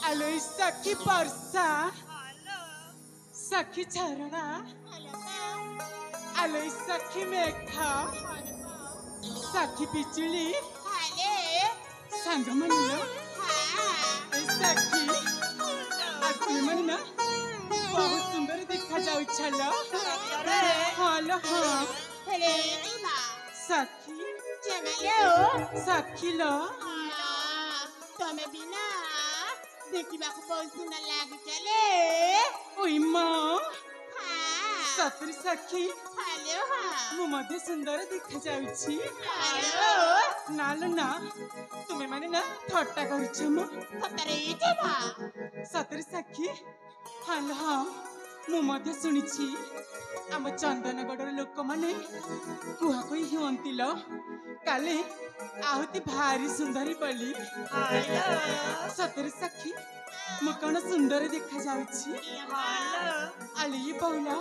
आलो सखी परसा सखी झरणा आलो सखी मेघा सखी बिजुली सांग म्हणलं सखी आखी म्हणना बहुत सुंदर देखा जाऊ छलो हालो हाँ सखी सखी लो तमे बिना देखिबाकू बहुत सुंदर लागी चले ओई माँ सतरी सखी हेलो हाँ मु मध्य सुंदर देखा जाउछि हेलो नालो ना तुम्हें माने ना थट्टा करुछ म सतरे जेबा सतरी सखी हाल हाँ मु मध्य सुनिछि आम चंदनगढ़र लोक माने कुहा कोई हुअंती लो काले आहुति भारी सुंदरी बोली सतरी सखी मु कौन सुंदर देखा जाउछि आली बहुला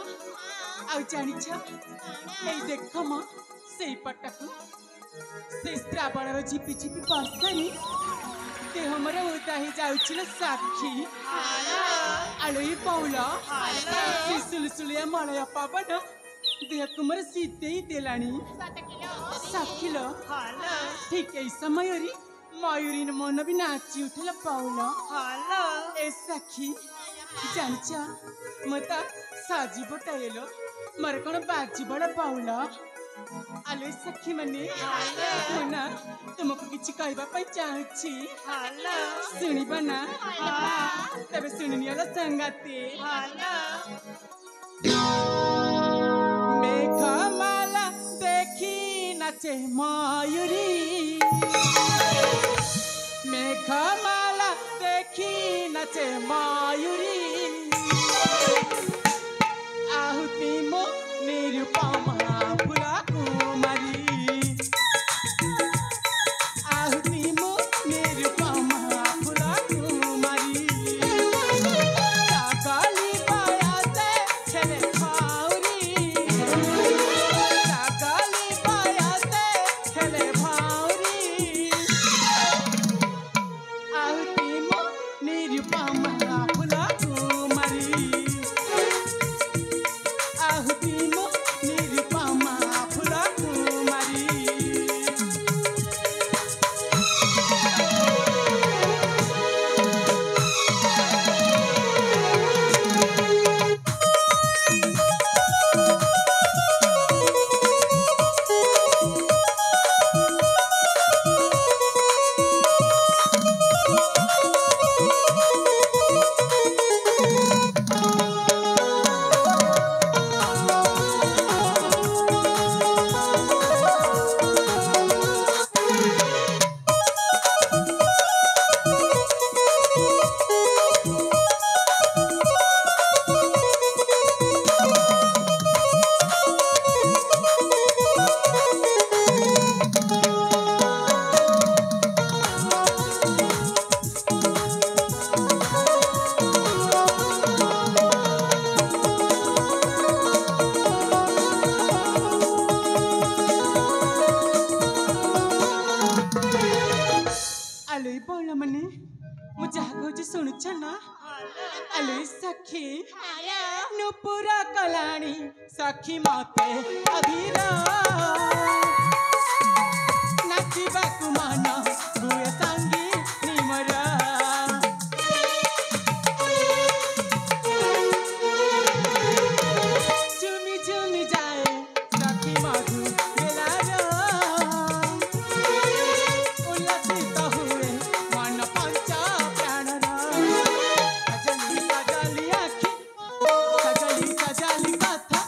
आउ जानिछ एई देख म सेई पटकू से श्रावणर झिपि झिपि बर्षानी देह मरे उदा ही जाउछि न साखी आली बहुला से सुलसुलिया मलय पवन देह कुमर सीते ही देलानी साखी लो ठीक एई समय री मयूरी मन भी नाची उठल पाउला ए सखी जानिचा मता साजी बटाइलो मर कोन बाजी बड़ा पाउला आले सखी मने मना तुमको किछि कहबा पई चाहछि सुनिबा ना तबे सुनिनियाला संगाते मेघमाला देखी नाचे मयूरी मेघमाला देखी नाचे मयूरी आहुति मो निरुपमा फुला कुमारी आहुति मो निरुपमा फुला कुमारी काली बायाते खेले भाउरी काली बायाते खेले भाउरी आहुति मो निरुपमा फुला कुमारी आहुति मो निरुपमा फुला कुमारी आलोई बोला मने मुझे कहूँ शुणुछ ना आलोई सखी नुपुरा कलाणी सखी मते अधीरा नाचिबाकू मन हुए संगी निमरा झुमी झुमी जाए सखी मधु बेलारा उल्लसित हुए मन पंचा प्राणरा सजली सजली आखि सजली सजली कथा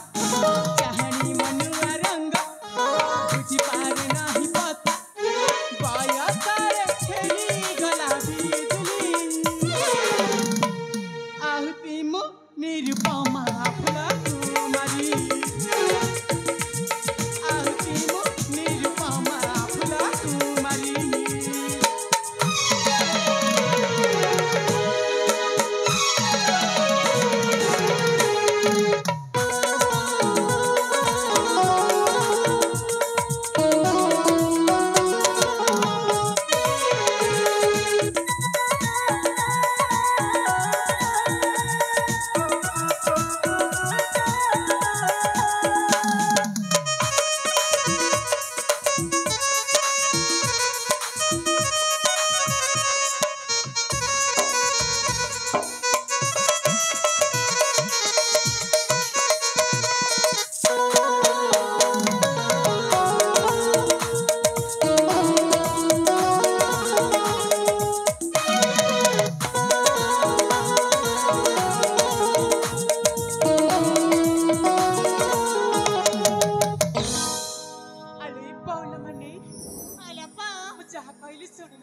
चाहनी मनुआ रंग बुझी पार नाही पता बयसरे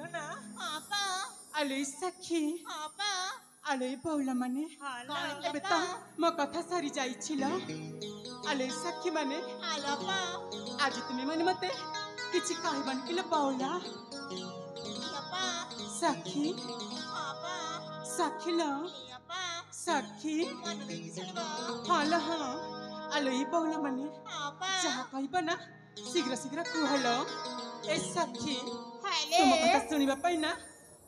देखना आपा आले सखी आपा आले बौला माने कौन एबे आपा त म कथा सारी जाइछिल आले सखी माने आपा आज तुमे माने मते किछि कहबन किल बौला आपा सखी आपा सखी ल आपा सखी मन देखि सुनबा हाल हाँ आले बौला माने आपा ଯାହା କହିବ ନା ଶୀଘ୍ର ଶୀଘ୍ର କୁହଲ ଏ ସଖୀ ହାଲେ ତୁମ କଥା ଶୁଣିବା ପାଇଁ ନା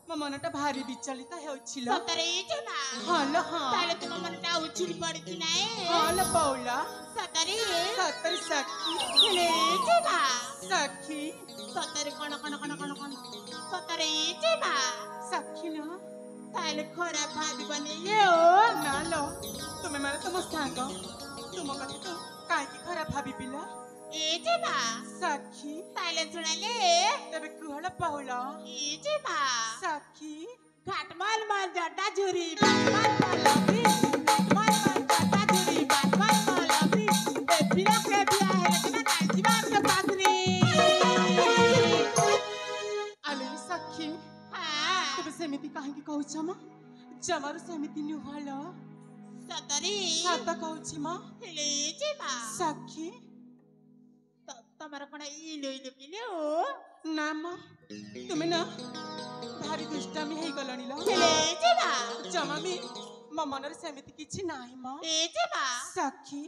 ମୋ ମନଟା ଭାରି ବିଚଳିତ ହେଉଛିଲ ସତରେ ଜମା ହଁ ଲୋ ହଁ ତାହେଲେ ତୁମ ମନଟା ଉଛୁଳି ପଡିଛି ନାଇଁ ହଁ ଲୋ ବଉଲା ସତରେ ସତରେ ସଖୀ ହେଲେ ଜମା ସଖୀ ସତରେ କଣ ସତରେ ଜମା ସଖୀ ନା ତାହେଲେ ଖରାପ ଭାବିବନି ନା ଲୋ ତୁମେ ମାନେ ତୁମ ସାଙ୍ଗ ତୁମ କଥାକୁ କାହିଁକି ଖରାପ ଭାବିବିଲ ଏ ଜମା ସଖୀ ତାହେଲେ ଶୁଣାଲେ ତେବେ କୁହଲ ବଉଲା ଏ ଜମା ସଖୀ घाटमाल माल जड्डा झुरी बाटमाल मालबी घाटमाल माल जड्डा झुरी बाटमाल मालबी ए फिरा के बिया है लेकिन नाजीबान के पासरी आले सखी हां ତେବେ ସେମିତି କାହିଁକି କହୁଛ ମ ଜମାରୁ ସେମିତି ନୁହଲ सतरी ସତ କହୁଛି ମ हेले जेमा ସଖୀ तमर कोन इलो इलो किलो ନା ମ ତୁମେ ନା ଭାରି ଦୁଷ୍ଟାମି ହେଇଗଲଣି ଲ हेले जेमा ଜମା ବି ମୋ ମନରେ ସେମିତି କିଛି ନାହିଁ ମ ए जेमा ସଖୀ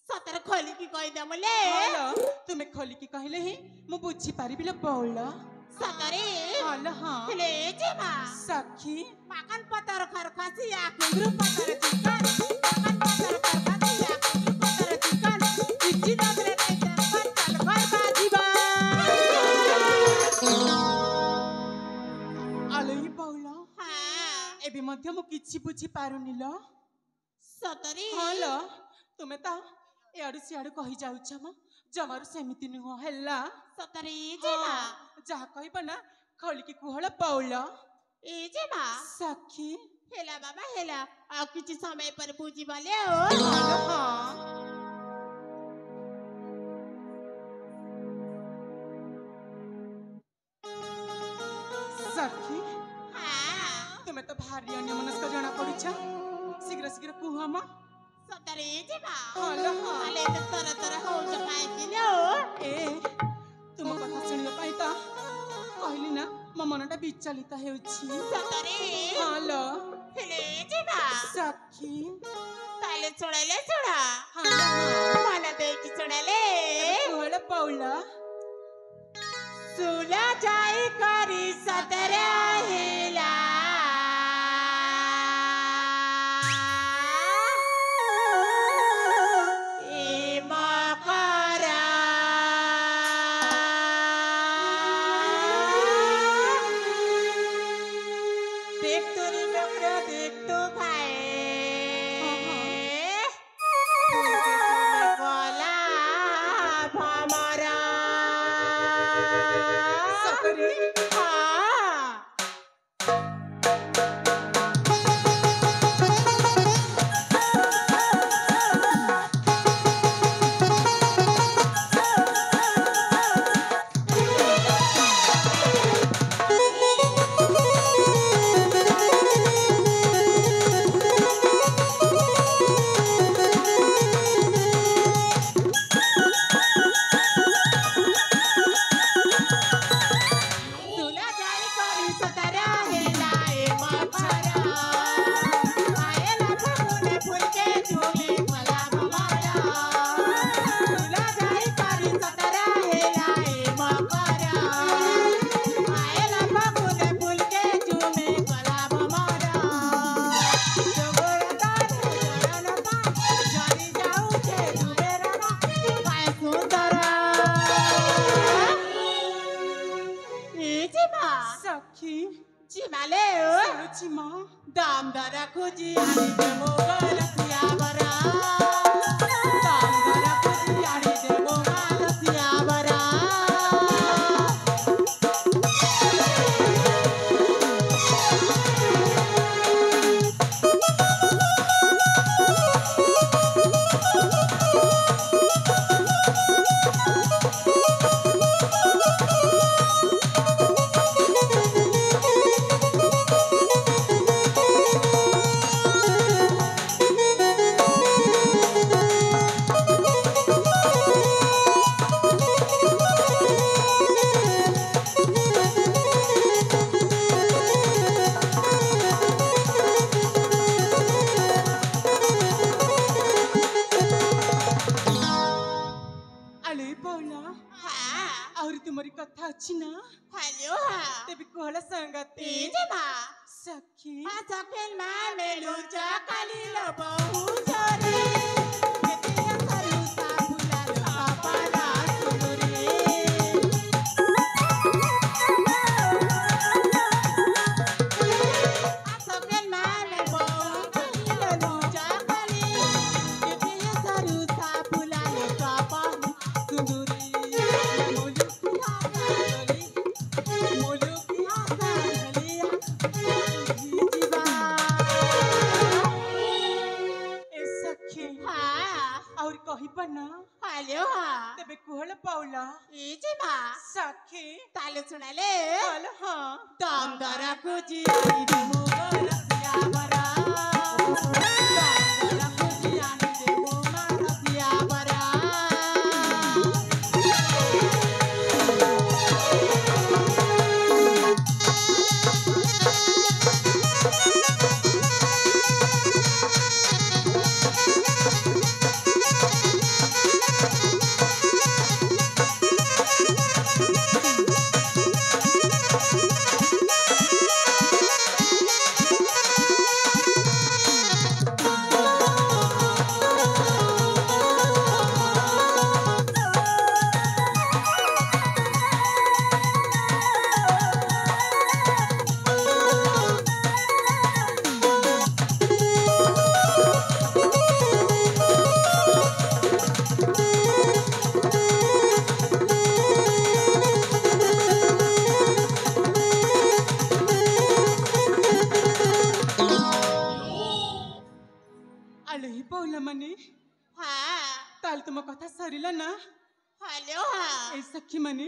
सतर खोली की कहि दमले ହଁ ଲୋ ତୁମେ ଖୋଲିକି କହିଲେ ହିଁ ମୁଁ ବୁଝିପାରିବି ଲୋ ବଉଳ सतरी ହଁ ଲୋ ହଁ हेले जेमा ସଖୀ makan patar karkasi ya kundru patar chikan makan patar karkasi ya kundru patar chikan ichi nagre nai tempat talvar bajiba ଆଲେ ବଉଳ ha ଏବେ ମଧ୍ୟ ମୁଁ କିଛି ବୁଝିପାରୁନି ଲ सतरी ହଁ ଲୋ ତୁମେ ତ ଏଆଡୁ ସିଆଡୁ କହିଯାଉଛ ମ ଜମାରୁ ସେମିତି ନୁହଁ ହେଲା सतरी जेमा ଯାହା କହିବ ନା ଖୋଲିକି କୁହଳ ବଉଳ ए जेमा ସଖୀ हेला बाबा हेला आ किछि समय पर बुझी बाले ओ ହଁ ଲୋ ହଁ ସଖୀ हा ତୁମେ ତ ଭାରି ଅନ୍ୟମନସ୍କ ଜଣା ପଡୁଛ ଶୀଘ୍ର ଶୀଘ୍ର କୁହ ମ सतरी जेमा ହଁ ଲୋ ହଁ आले तो तर तर हो जमाए किलो ଏ ତୁମ କଥା ଶୁଣିବା ପାଇଁ ତ କହିଲି ନା ମୋ ମନଟା ବିଚଳିତ ହେଉଛି सतरी ହଁ ଲୋ हेले जेमा ସଖୀ ताले सुनाले सुना ହଁ ଲୋ ହଁ मन देखि सुनाले କୁହଳ ବଉଳ सुला जाई करी सतरा हेला ए मकरा देख तो रे नोकरा देख तो भाई गला भमरा ସତରେ हाँ सुला जाई करी सतरा हेला ए मकरा आयला फगुने फूल के झूमे भला भमरा सुला जाई करी सतरा हेला ए मकरा आयला फगुने फूल के झूमे भला भमरा जोगरा दान पा जरी जाऊ के दुबेरा ना पाए सुंदरा ए जिमा ସଖୀ जिमाले ଶୁଣୁଛି ମ दाम दरा खुजी आनी दे मोगल सियावरा दाम दरा खुजी आनी दे मोगल सियावरा ଅଛି ନା Hello ha. ତେବେ କୁହଳ ସଂଗତି Ije ma. ସଖୀ Masakin ma melu jakali lo bahu jore. Ketiya saru sa phula lo kapala sunuri. Masakin ma melu bahu jale lo jakali. Ketiya saru sa phula lo kapala sunuri. Mulukiya gali. Mulukiya gali. ଏ ସଖୀ ଆହୁରି କହିବ ନା ତେବେ କୁହଳ ପାଉଲା ସଖୀ ତାଲେ ଶୁଣାଲେ କହିଲ ହଁ ଦନ୍ଦରାକୁ ଜିଆଣି ଦେ ମୋ Russia ବରା ଦନ୍ଦରାକୁ ଜିଆଣି ଦେ ମୋ ରସିଆ ବରା ଆଲୋହି ପାଉଲା ମାନେ ତାହେଲେ ତୁମ କଥା ସରିଲା ନା ହ୍ୟାଲୋ ଏ ସଖୀ ମାନେ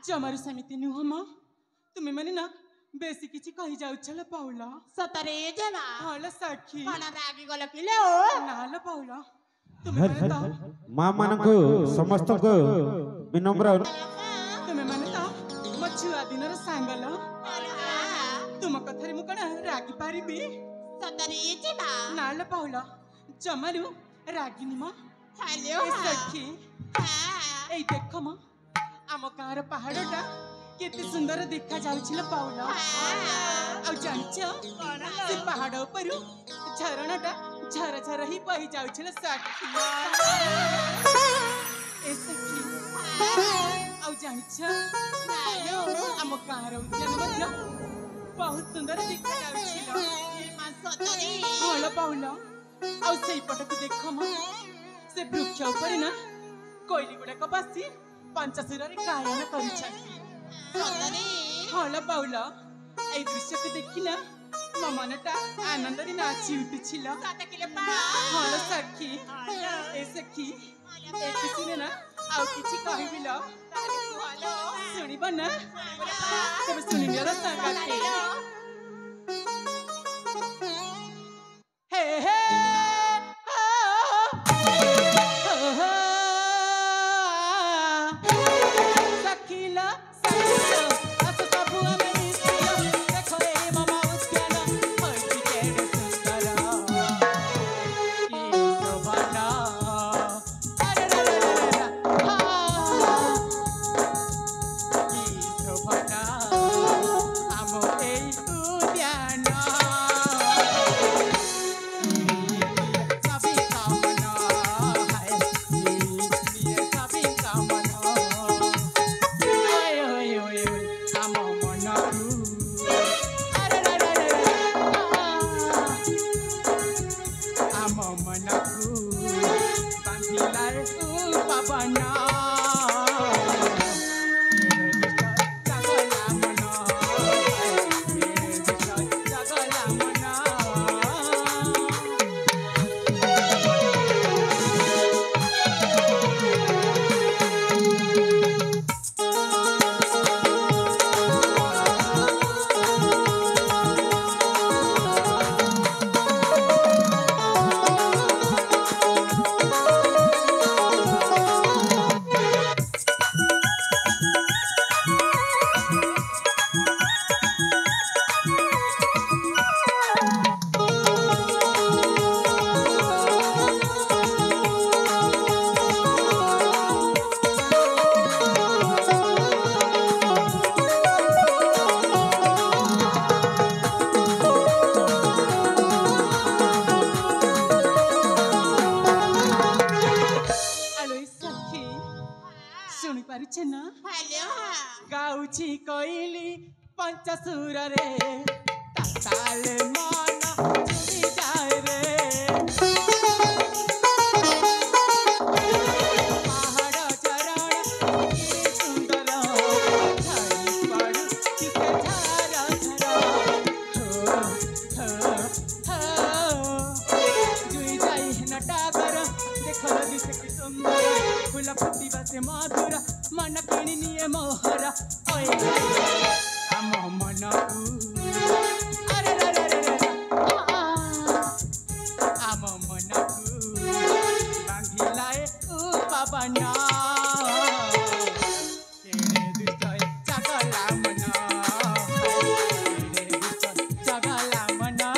ଜମାରୁ ସେମିତି ନୁହଁ ମ ତୁମେ ମାନେ ନା ବେଶୀ କିଛି କହି ଯାଉଛ ଲୋ ପାଉଲା ସତରେ ଜମା ହଲ ସଖୀ କଣ ରାଗିଗଲ କିଲୋ ନା ଲୋ ପାଉଲା ତୁମେ ମାନେ ତ ମା ମାନଙ୍କୁ ସମସ୍ତଙ୍କୁ ବିନମ୍ର ତୁମେ ମାନେ ତ ମୋ ଛୁଆ ଦିନର ସାଙ୍ଗ ଲୋ ତୁମ କଥାରେ ମୁଁ କଣ ରାଗି ପାରିବି ସତରେ ଜମା ନା ଲୋ ପାଉଲା ଜମାରୁ ରାଗିନି ମ ହ୍ୟାଲୋ ଏ ସଖୀ ଏଇ ଦେଖ ମ ଆମ ଗାଁର ପାହାଡଟା କେତେ ସୁନ୍ଦର ଦେଖା ଯାଉଛି ଲୋ ପାଉଲା ଆଉ ଜାଣିଛ ସେ ପାହାଡ ଉପରୁ ଝରଣାଟା ଝର ଝର ହିଁ ବହି ଯାଉଛି ଲୋ ସଖୀ ଏ ସଖୀ ଆଉ ଜାଣିଛ ଆମ ଗାଁର ଉଦ୍ୟାନ ମଧ୍ୟ ବହୁତ ସୁନ୍ଦର ଦେଖା ଯାଉଛି ଲୋ ସତରେ ଭଲ ପାଉଲ ଆଉ ସେଇପଟକୁ ଦେଖ ମ ସେ ବୃକ୍ଷ ଉପରେ ନା କୋଇଲି ଗୁଡାକ ବସି ପଞ୍ଚଶୁରରେ ଗାୟନ କରିଛନ୍ତି ସତରେ ଭଲ ପାଉଲ ଏଇ ଦୃଶ୍ୟକୁ ଦେଖିଲା ମୋ ମନଟା ଆନନ୍ଦରେ ନାଚି ଉଠୁছিল ସତ କିଲୋ ଭଲ ସଖୀ ଏ ସଖୀ ଏ ଖୁସିରେ ନା ଆଉ କିଛି କହିବି ଲୋ ଶୁଣିବ ନା ତେବେ ଶୁଣିନିଅ ଲୋ ସାଙ୍ଗଟେ ହେ ହେ ସଖିଲ ସଖିଲ ଆସ ସବୁ ଆମେ ମିଶିଲ ଦେଖ ଏ ମାମା ଉଦ୍ୟାନ ହୋଇଛି କେଡ଼େ ସୁନ୍ଦର କି ଶୋଭନ ଆରେ ରେ ରେ ରେ ରେ କି ଶୋଭନ ଆମ ଏଇ पंचसुर रे ताल मन जुड़ी जाए रे पहाड़ चरण सुंदर झड़ी पड़ू किसे झरा झरा जुई जाई न डागर देखो दिसे कि सुंदर फूल फुटिबा से मधुर मन किणी निये मोहरा ओए आम मनकू अरे रे रे रे रे आम मनकू बांधिलाए पावना केड़े दुष्ट जगला मना केड़े दुष्ट जगला मना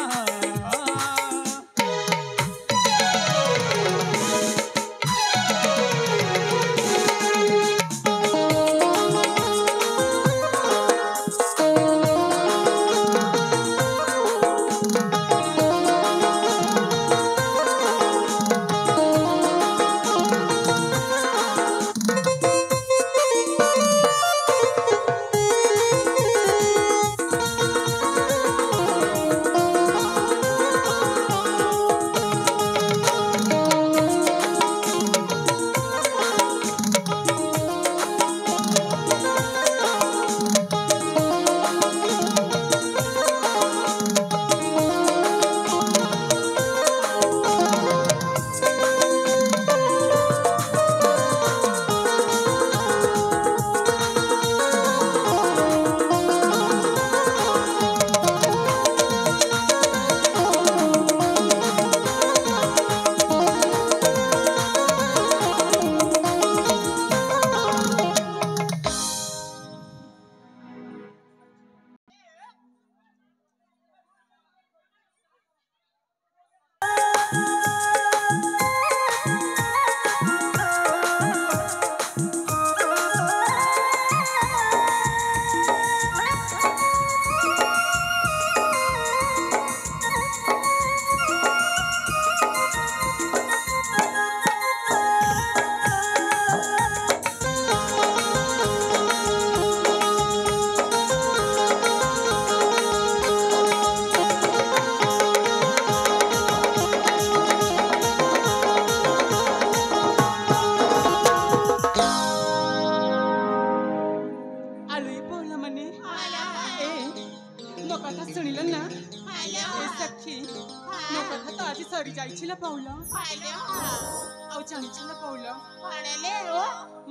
सरी जाइछिल पाउल आउ जानिछिल पाउल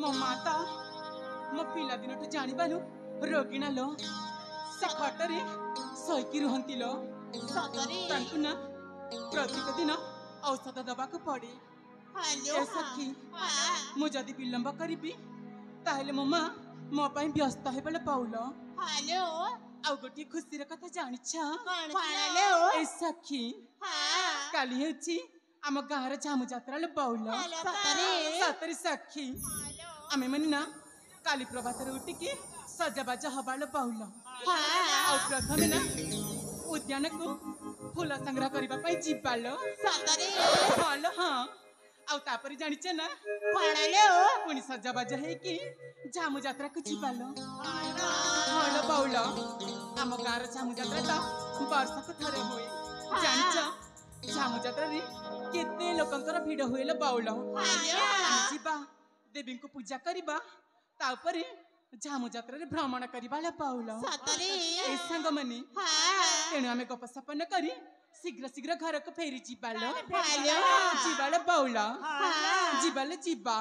मो माता मो पिला दिन टू जानि बालु रोगिणा लो से खटरे सैकी रुहंती लो तांकु ना प्रत्येक दिन औषध दबा को पड़े ए सखी मु जदि विलंब करिबी ताहेले मो मां मो पई व्यस्त हेबले पाउल आउ गोटी खुशी रे कथा जानिछा ए सखी काली हेची आम गाँव झामु जात्रा ले पाउल सतरी सखी आमे मनी ना काली प्रभात रे उठिकी सजबाज हबाल पाउल आउ प्रथमे ना उद्यान को फूल संग्रह करबा पई जिबाल हाल हां आउ तापरी जानिछे ना पुनी सजबाज हे की झामु जात्रा को जिबाल हाल पाउल आम गाँव झामु जात्रा तो वर्ष को थरे होए जानिछ झामु जात्रा रे केते लोकंकर भिड़ होएल बाउल जिबा देवी को पूजा करबा तापरे झामु जात्रा रे भ्रमण करबा ले पाउल ए संग मनी तेनु आमे गप सपन करी शीघ्र शीघ्र घर को फेरी जिबाल जिबाल बाउल जिबाल जिबा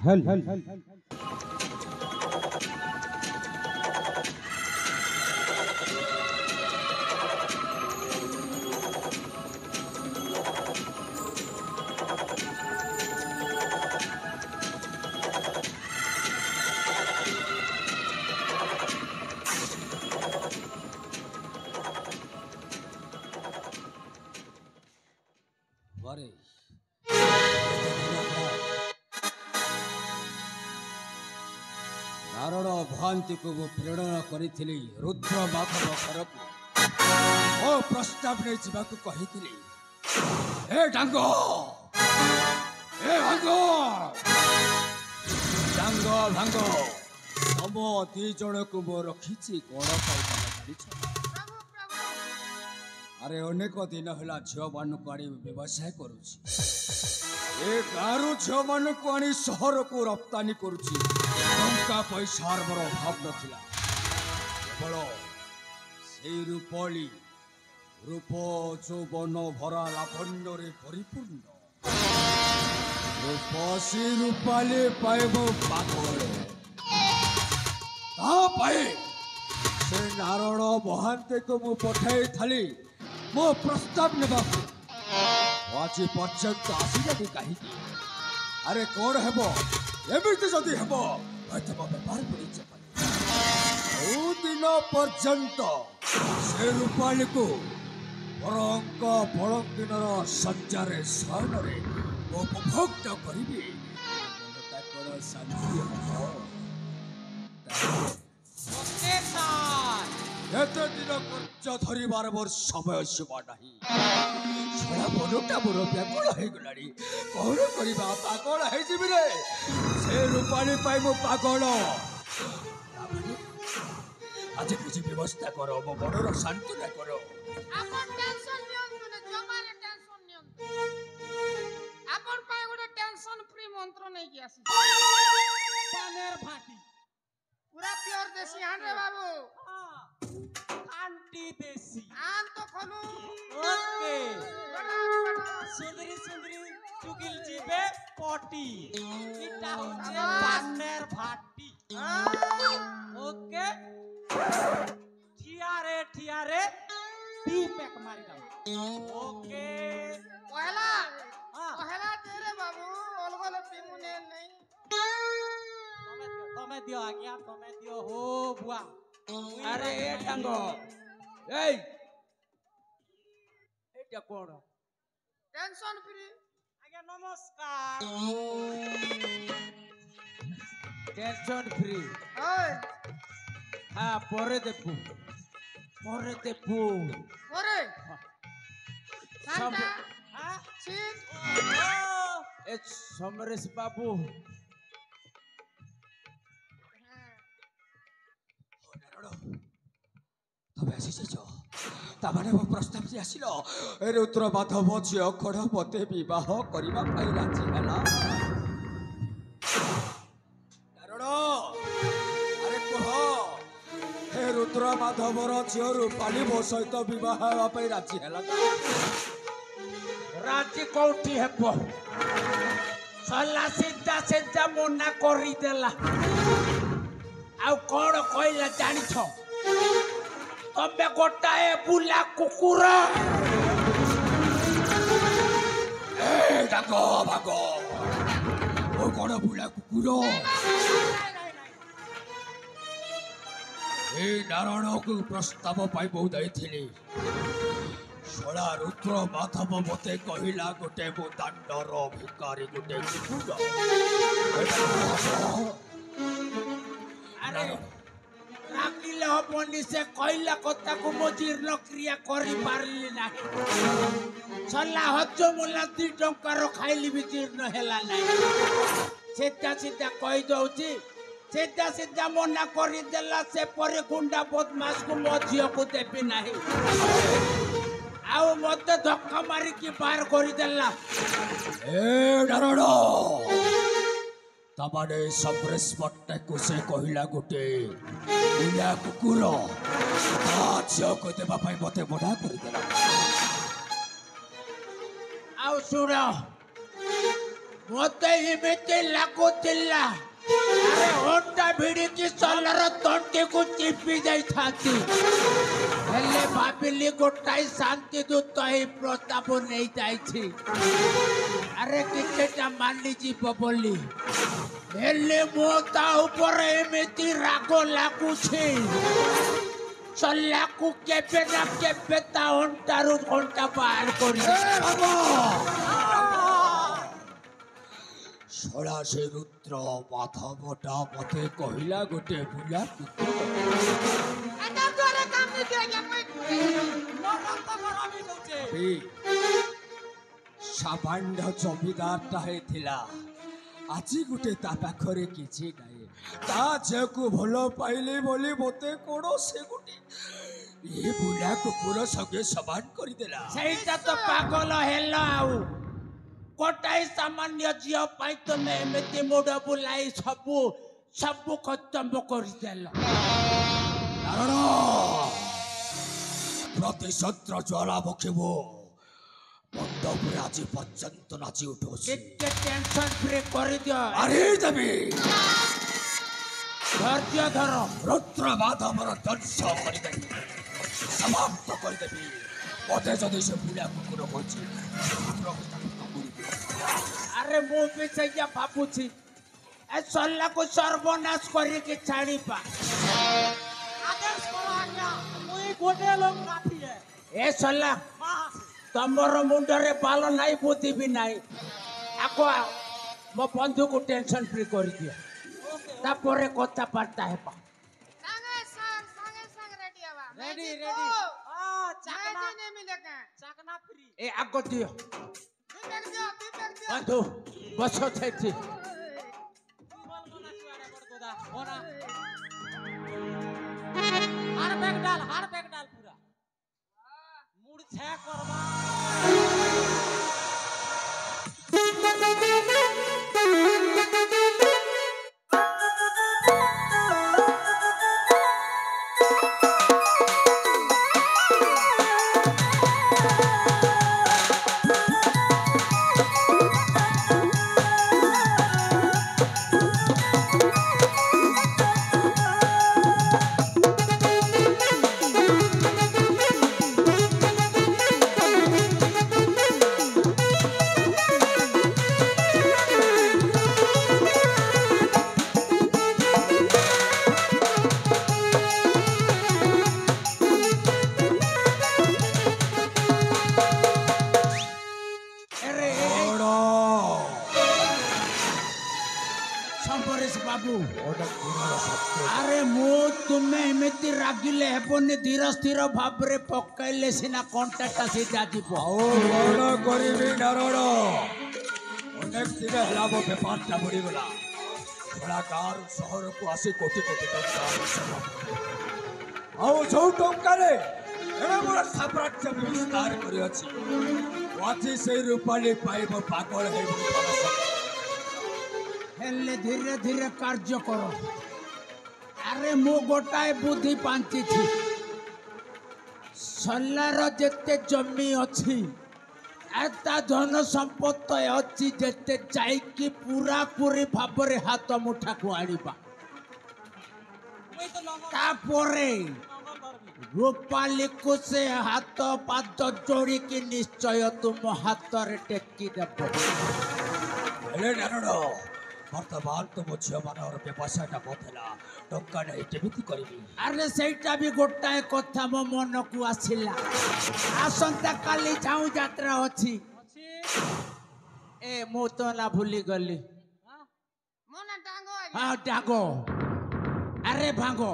हेल বারে ନାରଣ ଭ୍ରାନ୍ତିକୁ ମୁଁ ପ୍ରେରଣା କରିଥିଲି ରୁଦ୍ର ମାଧବ ଘରକୁ ମୋ ପ୍ରସ୍ତାବ ନେଇ ଯିବାକୁ କହିଥିଲି। ଏ ଡାଙ୍ଗ ଭାଙ୍ଗ ତମ ଦି ଜଣକୁ ମୁଁ ରଖିଛି କ'ଣ ପାଇଁ ତମେ ଜାଣିଛ? ଆରେ ଅନେକ ଦିନ ହେଲା ଝିଅମାନଙ୍କୁ ଆଣି ବ୍ୟବସାୟ କରୁଛି। ଏ ଗାଁରୁ ଝିଅମାନଙ୍କୁ ଆଣି ସହରକୁ ରପ୍ତାନି କରୁଛି। ଟଙ୍କା ପଇସାର ମୋର ଅଭାବ ନଥିଲା, କେବଳ ସେଇ ରୂପଳି ରୂପ ଯୌବନ ଭରା ଲାବଣ୍ୟରେ ପରିପୂର୍ଣ୍ଣ ରୂପସୀ ରୂପାଲି ପାଇବ ପାଗଳ। ତା ପାଇଁ ସେ ନାରଣ ମହାନ୍ତିକୁ ମୁଁ ପଠାଇଥିଲି ମୋ ପ୍ରସ୍ତାବ ନେବାକୁ। ଆଜି ପର୍ଯ୍ୟନ୍ତ ଆସିଲାନି କାହିଁକି? ଆରେ କ'ଣ ହେବ? ଏମିତି ଯଦି ହେବ ତମ ବେପାର ପଡ଼ିଯିବ। ବହୁ ଦିନ ପର୍ଯ୍ୟନ୍ତ ସେ ରୂପାଳିକୁ ବରଙ୍କ ବଳଙ୍ଗିନର ଶଯ୍ୟାରେ ଶୟନରେ ଉପଭୋଗ କରିବି। ମନଟା କ'ଣ ଶାନ୍ତି ହେବ? ଏତେ ଦିନ କାର୍ଯ୍ୟ ଧରିବାର ମୋର ସମୟ ସୀମା ନାହିଁ। ମନଟା ମୋର ବ୍ୟାକୁଳ ହେଇଗଲାଣି। କ'ଣ କରିବା? ପାଗଳ ହେଇଯିବି ରେ। ସେ ରୂପାଳି ପାଇଁ ମୁଁ ପାଗଳ। ଆଜି କିଛି ବ୍ୟବସ୍ଥା କର, ମୋ ମନର ସାନ୍ତ୍ୱନା କର। ଆପଣ ଟେନସନ ନିଅନ୍ତୁନି, ଜମାରେ ଟେନସନ ନିଅନ୍ତୁ। ଆପଣ ପାଇଁ ଗୋଟେ ଟେନସନ ଫ୍ରି ମନ୍ତ୍ର ନେଇକି ଆସିଛି। पानेर भाटी पूरा प्योर देसी हां रे बाबू। आंटी देसी आन तो खनु ओके सुंदरी सुंदरी चुगिल जीबे पटी इटा होचे पानेर भाटी ओके ठियारे टी पैक मारी दाम ओके पहला तेरे बाबू अलगले पिमुने नहीं तमे दियो आज्ञा तमे दियो हो बुआ अरे ए डांग এটা কোন टेंशन फ्री आज्ञा नमस्कार টেনশন ফ্রি। ओए হ্যাঁ পরে দেখবো ओरे সম सांता हां चीज এ সমরেশ বাবু তবে আসিছ তাମାନେ ମୋ ପ୍ରସ୍ତାବ ଯେ ଆସିଲ ଏ ରୁଦ୍ର ମାଧବ ଝିଅ ଖଡ଼ ମୋତେ ବିବାହ କରିବା ପାଇଁ ରାଜି ହେଲା। କାରଣ ଆରେ କୁହ ଏ ରୁଦ୍ର ମାଧବର ଝିଅ ରୂପାଲି ମୋ ସହିତ ବିବାହ ହେବା ପାଇଁ ରାଜି ହେଲା। ରାଜି କୋଉଠି ହେବ? ସଲା ସିଧା ମନା କରିଦେଲା। ଆଉ କ'ଣ କହିଲା ଜାଣିଛ? ତମେ ଗୋଟାଏ ବୁଲା କୁକୁର। ଡାକ ଭାଗ ଓ କ'ଣ ବୁଲା କୁକୁର? ଏ ନାରାୟଣକୁ ପ୍ରସ୍ତାବ ପାଇଁ ମୁଁ ଦେଇଥିଲି। ଶଳା ରୁଦ୍ର ମାଧବ ମୋତେ କହିଲା ଗୋଟେ ମୋ ଦାଣ୍ଡର ଭିକାରୀ ଗୋଟେ କୁକୁର। ଆରେ ରାଗିଲେ ହବନି, ସେ କହିଲା କଥାକୁ ମୁଁ ଜୀର୍ଣ୍ଣ କ୍ରିୟା କରିପାରିଲି ନାହିଁ। ସଲା ହଜମୁଲା 2 ଟଙ୍କାର ଖାଇଲି ବି ଜୀର୍ଣ୍ଣ ହେଲା ନାହିଁ। ସିଧା କହିଦଉଛି, ସିଧା ମନା କରିଦେଲା। ସେ ପରେ ଗୁଣ୍ଡା ବଦମାସକୁ ମୋ ଝିଅକୁ ଦେବି ନାହିଁ। ଆଉ ମୋତେ ଧକ୍କା ମାରିକି ବାହାର କରିଦେଲା। ଏ ନାରାୟଣ ତାମାନେ ସମରେଶ ପଟ୍ଟନାୟକକୁ ସେ କହିଲା ଗୋଟେ ବୁଲା କୁକୁର। ତା ଝିଅକୁ ଦେବା ପାଇଁ ମୋତେ ମନା କରିଦେଲା। ଆଉ ଶୁଣ, ମତେ ଏମିତି ଲାଗୁଥିଲା ଆରେ ଅଣ୍ଟା ଭିଡ଼ିକି ସଲର ତଣ୍ଟିକୁ ଚିପି ଯାଇଥାନ୍ତି ହେଲେ ଭାବିଲି ଗୋଟାଏ ଶାନ୍ତି ଦୂତ ଏହି ପ୍ରସ୍ତାବ ନେଇଯାଇଛି ଆରେ କିଛିଟା ମାନିଯିବ ବୋଲି ହେଲେ ମୋ ତା ଉପରେ ଏମିତି ରାଗ ଲାଗୁଛି ସଲାକୁ କେବେ ନା କେବେ ତା ଅଣ୍ଟାରୁ ଅଣ୍ଟା ବାହାର କରି ଶଳା ସେ ରୁଦ୍ର ମାଧବଟା ମତେ କହିଲା ଗୋଟେ ବୁଲା ସାମାନ୍ୟ ଜମିଦାରଟା ହେଇଥିଲା ଆଜି ଗୋଟେ ତା ପାଖରେ କିଛି ନାହିଁ ତା ଝିଅକୁ ଭଲ ପାଇଲେ ବୋଲି ମତେ କଣ ସେ ଗୋଟେ ଏ ବୁଲା କୁକୁର ସଙ୍ଗେ ସମାନ କରିଦେଲା ସେଇଟା ତ ପାଗଳ ହେଲ ଆଉ ଗୋଟାଏ ସାମାନ୍ୟ ଝିଅ ପାଇଁ ତମେ ଏମିତି ମୁଣ୍ଡ ବୁଲାଇ ସବୁ ଖତମ କରିଦେଲ କାରଣ ପ୍ରତିଶୋଧର ଜ୍ୱାଳାମୁଖୀ ମୁଁ ମୁଣ୍ଡ ଉପରେ ଆଜି ପର୍ଯ୍ୟନ୍ତ ନାଚି ଉଠୁଛି ଟିକେ ଟେନସନ ଫ୍ରି କରିଦିଅ ଆରେ ଦେବି ଧୈର୍ଯ୍ୟ ଧର ରୁଦ୍ର ମାଧବର ଧ୍ୱଂସ କରିଦେବି ସମାପ୍ତ କରିଦେବି ମତେ ଯଦି ସେ ବୁଲା କୁକୁର କହିଛି ଆରେ ମୁଁ ବି ସେଇଆ ଭାବୁଛି ଏ ସଲ୍ଲାକୁ ସର୍ବନାଶ କରିକି ଛାଡ଼ିବା ଏ ସଲ୍ଲା ତମର ମୁଣ୍ଡରେ ବାଲ ନାହିଁ ବୁଦ୍ଧି ବି ନାହିଁ ଆଗ ମୋ ବନ୍ଧୁକୁ ଟେନସନ ଫ୍ରି କରିଦିଅ ତାପରେ କଥାବାର୍ତ୍ତା ହେବା ଏ ଆଗ ଦିଅ ବନ୍ଧୁ ବସ ସେଇଠି हार बैग डाल पूरा मुड़ छे करवा बाबू अरे मु तुम्हें एमती रागिले हेबनी धीर स्थिर भाव रे पकाइले सिना कांटेक्ट सीधा जीव कौन करी नारायण अनेक दिन है मो बेपारटा बुड़ी गला थोड़ा गाँव सहर को आसी कोटी कोटी जो टंकारे मोर साम्राज्य विस्तार कर से रूपाली पाइब पागल हेले धीरे धीरे कार्य करो अरे मु गोटाए बुद्धि पांची थी सल्लार जेते जमी अच्छी एता धन संपत्ति अच्छी जेते जाइकी पूरा पूरी भाव रे हाथ मुठा को आनिबा तापरे रूपाली को से हाथ पाद जोड़ी की निश्चय तुम हाथ रे टेकी देबो वर्तमान तुम झील मान व्यवसायटा बदला टंका नहीं केमिति करिबी अरे सेटा भी गोटाए कथा मो मन को आसिला आसंता काली जाऊ यात्रा अछि ए मो तो ना भूली गली मोना डांगो हां डांगो अरे भांगो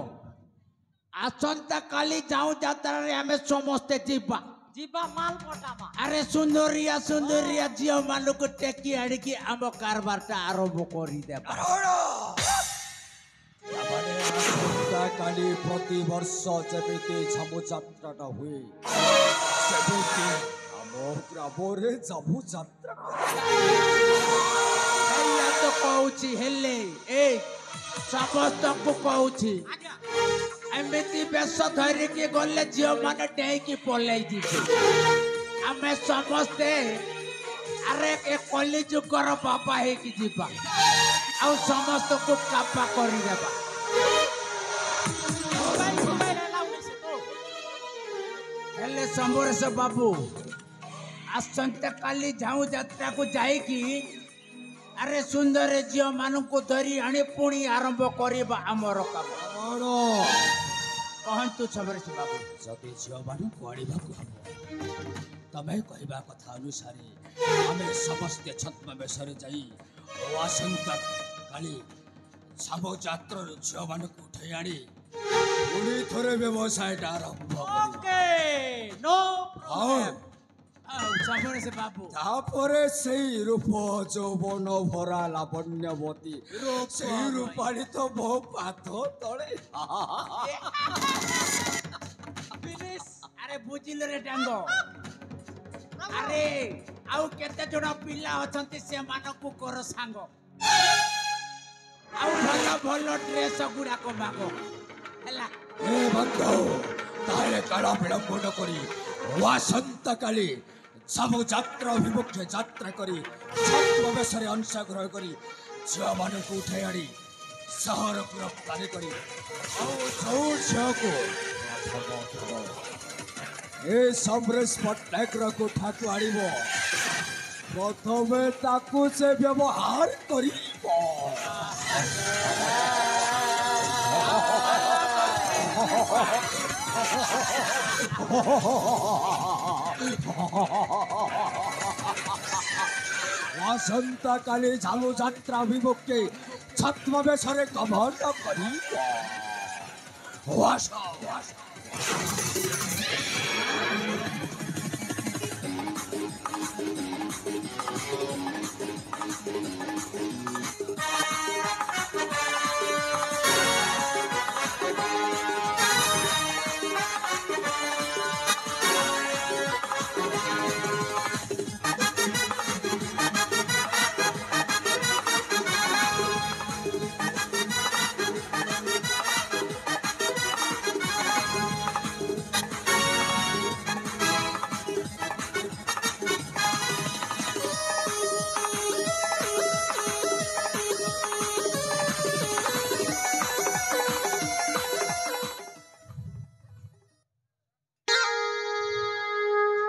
आसंता काली जाऊ यात्रा रे हमें समस्त जीवा जीवा माल पटामा अरे सुंदरिया सुंदरिया जियो मानु को टेकी आड़की आम कारबारटा आरंभ करी देबा काली प्रति वर्ष जमिति झमु यात्राटा हुए सेमिति आम ग्राम रे झमु यात्रा एया तो कहूची हेले ए समस्त को कहूची एमती बेस धरिकी गले झील मैंने डेकी पलई आमे समस्ते अरे के कली जुगर बाबा है कि जीवा आउ समस्त को कापा करी देबा मोबाइल लाउनी से तो हेले समरेश बाबू आसंत काली झाऊ यात्रा को जाई कि अरे सुंदर झियो मान को धरी आने पुणी आरंभ करबा हमर काम कहंतु समरेश बाबू जदि झियो मान आनिबाकु हम तमे कहबा कथा अनुसारे आमे समस्त छत्म बेसरे जाई आसंता काली साबो यात्रा झियो मान को उठाई आनी पुणी थरे व्यवसाय आरंभ ओके नो समरेश बाबू तापरे सेई रूप যৌবন ভরা লাবণ্যবতী সেই রূপালী তো বহু পাথর তଳେ फिनिश अरे बुझिल रे डांगो अरे आउ केते जण पिला अछंती से मानकु कर सांग आउ भल भल ड्रेस गुडा को मागो हला ए बंधु ताले काला विलंब न करी वासंत काली सब यात्रा अभिमुखे यात्रा करी छत्म बेसरे अंशग्रहण करी झियो मान को उठाई आनी सहर को रफ्तानी करी झौ झियो को ए समरेश पट्टनायक कोठा को आनिबो प्रथमे ताकू से व्यवहार करिबो वासंता काली झालू यात्रा अभिमुखे छत्म बेसरे गमन करिबो वासा वासा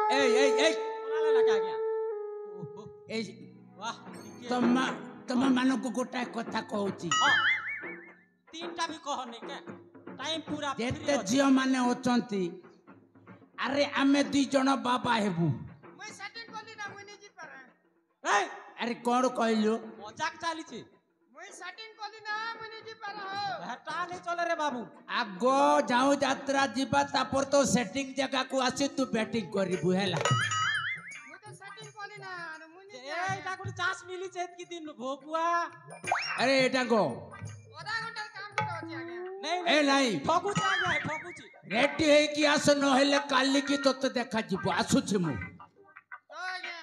बोला लगा गया ए वाह तम मानकु गोटाए कथा कहूची तीनटा भी कह नहीं के टाइम पूरा जेते झियो माने अछंती अरे आमे दुई जण बाबा हेबू मैं सेटिंग कोली ना मुई नहीं पारे ए अरे कोन कहलियो मजाक चाली छी मैं सेटिंग कोली ना मुई नहीं पारा हो हटा नहीं चले रे बाबू आगो जाऊ यात्रा जीवा तापर तो सेटिंग जगह को आसी तू बैटिंग करिबू हेला मुई तो सेटिंग कोली ना मुई ए इटा कोली चांस मिली चेत की दिन भोकुआ अरे एटा गो आधा घंटा काम तो अछि आगे ए नहीं ठगु आ गया ठगु छी रेडी है कि आस न हेले काली की तोते देखा जीवो आसु छी मु तो आगे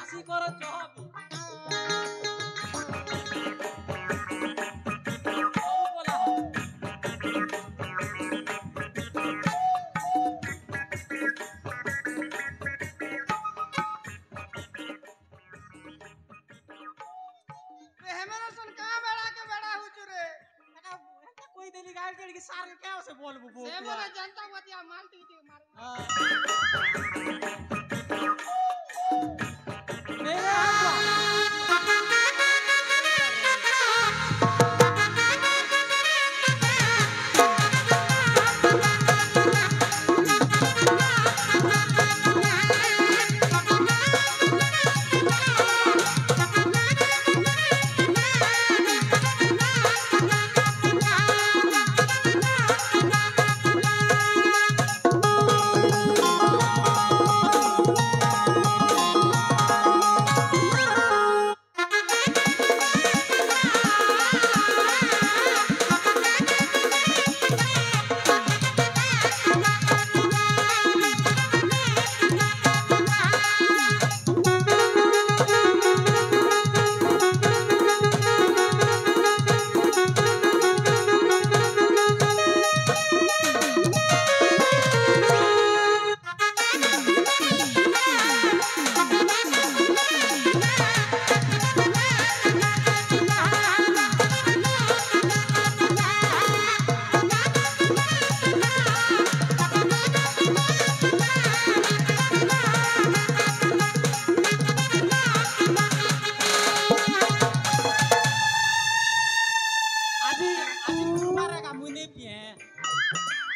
आसी करो जहाबी बोला हेमरा सुन कहां बेड़ा के बेड़ा हुचु रे कोई दिली गाल के की सार के क्या से बोलबो बो से बोले जनता बतिया मालती थी मार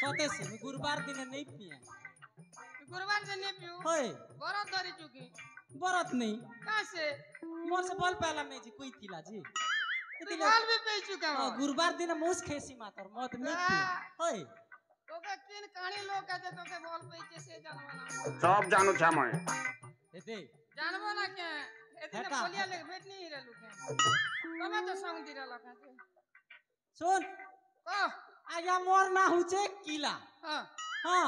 सते से गुरुवार दिन नहीं पिए गुरुवार से नहीं पियो होए बरत धरी चुकी बरत नहीं कहाँ से मोर से बोल पहला नहीं जी कोई थिला जी बाल भी पी चुका हो गुरुवार दिन मूस खेसी मातर मत नहीं पिए होए तोके तीन कहानी लोग कहते तोके बोल पे से जानवाना सब जानू छा मैं दे जानबो ना के एदिन हेटा। बोलिया ले भेट नहीं रे लुके तमे तो संग दिरा लखा दे सुन को आया मोर ना हुचे किला हां हां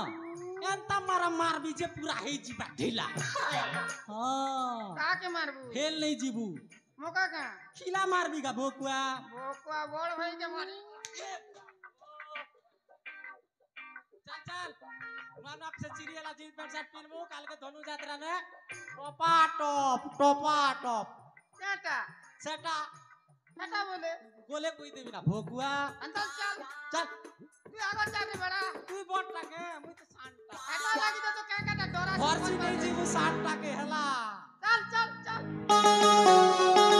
एंता मारा मार बीजे पूरा हे जीवा ढीला हां का के मारबू खेल नहीं जीबू मौका का खिला मार बीगा भोकुआ बोकवा बड़ भाई के मारी चल चल मान आपसे चिड़ियाला जीन पैंट शर्ट पिनबो काल के धनु यात्रा में टोपा टॉप केटा सेटा केटा बोले गोले कोई देबी ना भोकुआ अंदर चल चल तू आगे जा रे बड़ा तू बोट टाके मुई तो सांटा केटा लागी तो क्या केटा डरा फर्जी नहीं जीबू सांटा के हला चल चल चल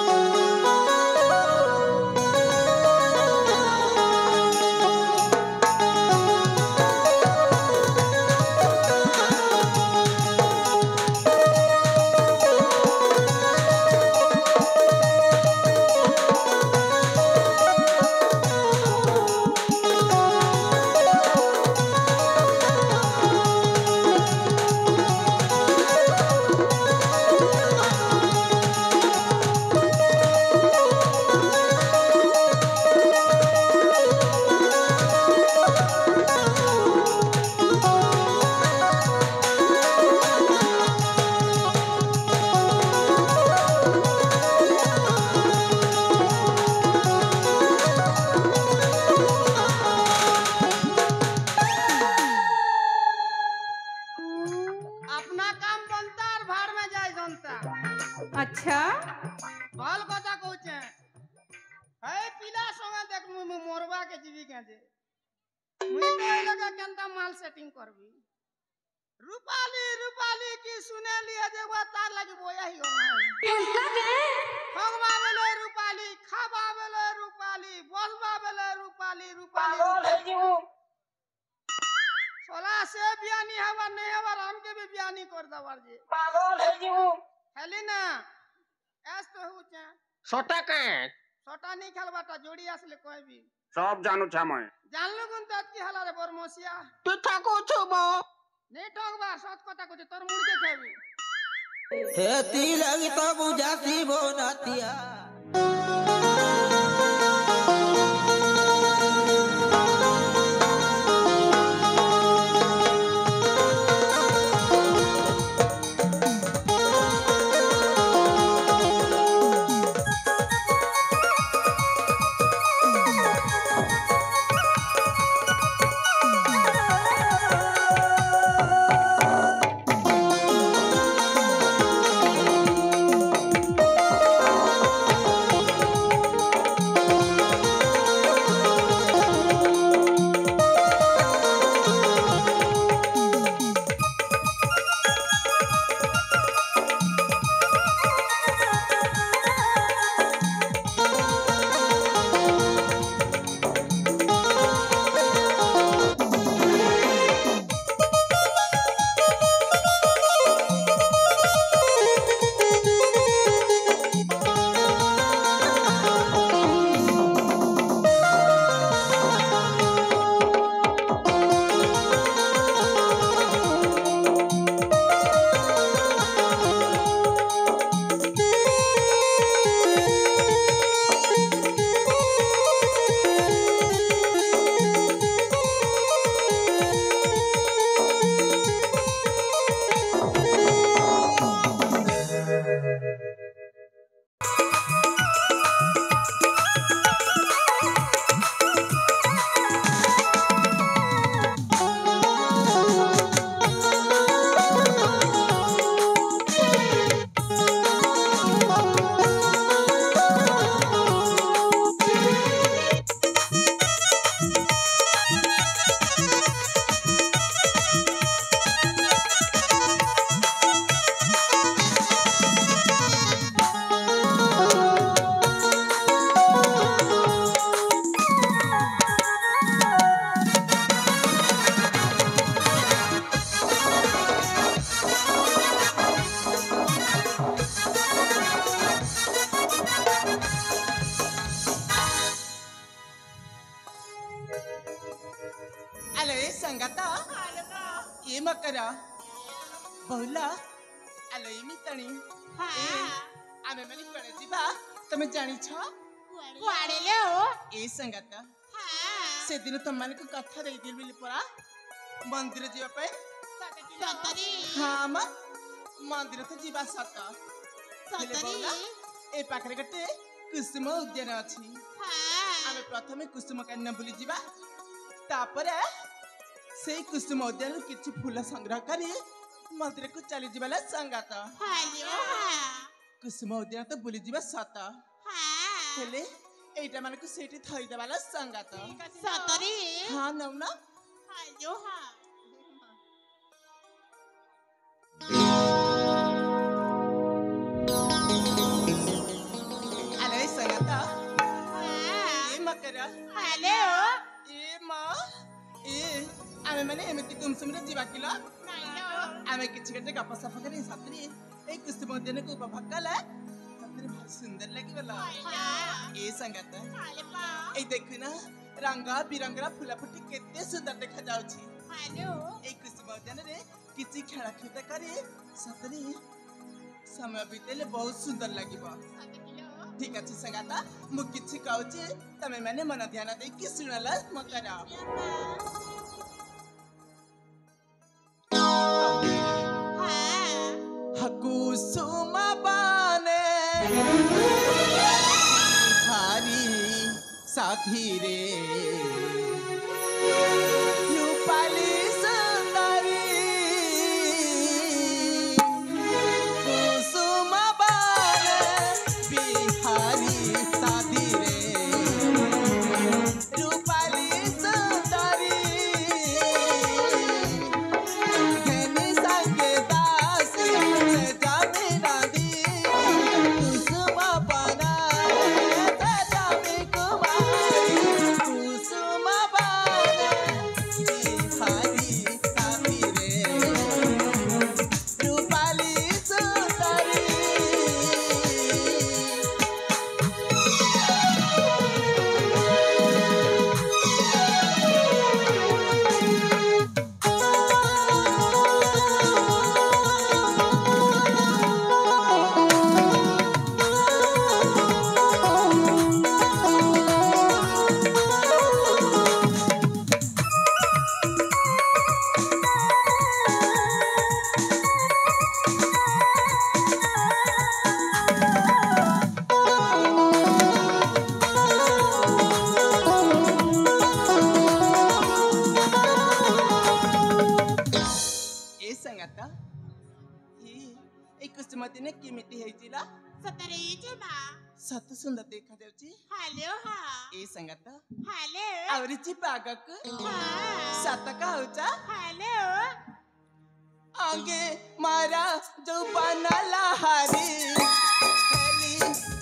अपना काम बनता और भाड़ में जाए जनता अच्छा बाल কথা কইছে এই পিলা সঙ্গে দেখ মোরবা के जीवी के जे मुई कह लगा केनता माल सेटिंग करबी रूपाली रूपाली की सुने लिए जे वो तार लगी बोया ही खगवा बेले रूपाली खाबा बेले रूपाली बसबा बेले रूपाली रूपाली सोला से बियानी हवा नहीं हवा हम के भी बियानी कर दवर जी पागल है जी हेली ना ऐस तो हुचे छोटा के छोटा नहीं खेलबाटा जोड़ी असले कोई भी सब जानू छा मैं जानलु गुन तात की हला रे बरमोसिया तू ठाको छुबो नहीं ठोकबा सत কথা কইছে তোর মুড়কে খাবি हे ती लगी तो बुझाती बो नातिया संगाता ये मकरा बहुला आलो मिताणी आमे माने कोणे जिबा तमे जानि छ कुआड़े ले हो ए संगाता से दिन तुम माने को कथा दे दिल बिल परा मंदिर जीवा पे सतरी हां मा मंदिर तो जीवा सत सतरी ए पाखरे गटे कुसुम उद्यान अछि आमे प्रथमे कुसुम कान्ना बुली जीवा तापरे से कुसुम उद्यान किछि फूल संग्रह करी मंदिर को चली जीवाला संगात हालियो कुसुम उद्यान तो बुली जीवा सत हेले एटा माने को सेठी थई देवाला संगात सतरी हां नौना हालियो अरे संगात ए मकरा हालियो ए मा ए आमे माने एमिति कुसुम रे जीवा किलो आमे किछि गटे गप सफ करी सतरी ए कुसुम उद्यान को उपभोग कला सतरी बहुत सुंदर लगी वाला ए संगात ए देखु ना रंगा बिरंगा फूला फुटी केते सुंदर देखा जाउछि ए कुसुम उद्यान रे किछि खेला खेता करी सतरी समय बितेले बहुत सुंदर लागिबो ठीक अछि संगाता मु किछि कहउछि तमे माने मन ध्यान दे कि सुनला मकरा कुसुम बाने हरी साथी रे रूपाली सुंदरी कुसुम बाने बिहारी साथी रे रूपाली सुंदरी घनी संगे दासी से जाने ना दी कुसुम बना से जाने कुमारी कुसुम बना बिहारी साथी रे रूपाली सुंदरी ए संगता ए कुसुम दिने केमिति हेजिला सतरी जमा सत सुंदर देखा जाउची हालियो ए संगता हालियो आवरी ची पागक सत का होचा हालियो आगे मारा जो बनला हरी खेली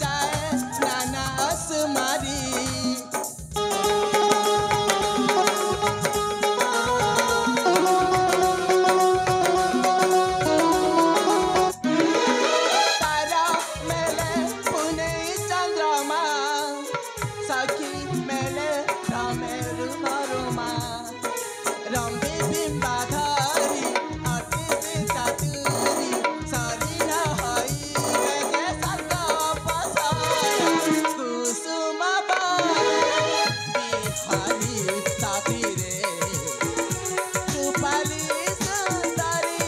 जाए नाना असमारी तारा मेले पुने चंद्रमा सखी मेले रामे रुमा रुमा रंगे बिंबाधारी अति चातुरी सारी न हई गे सरका पसारा कुसुम बिहारी साथी रे रूपाली सुंदरी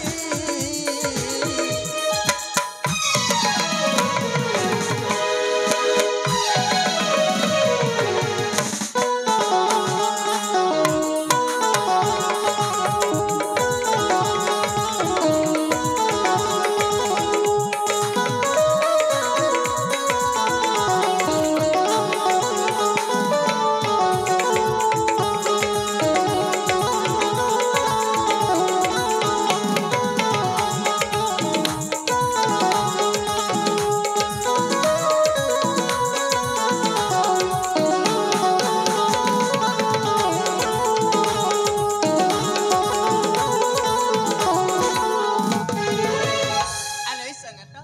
अले संगता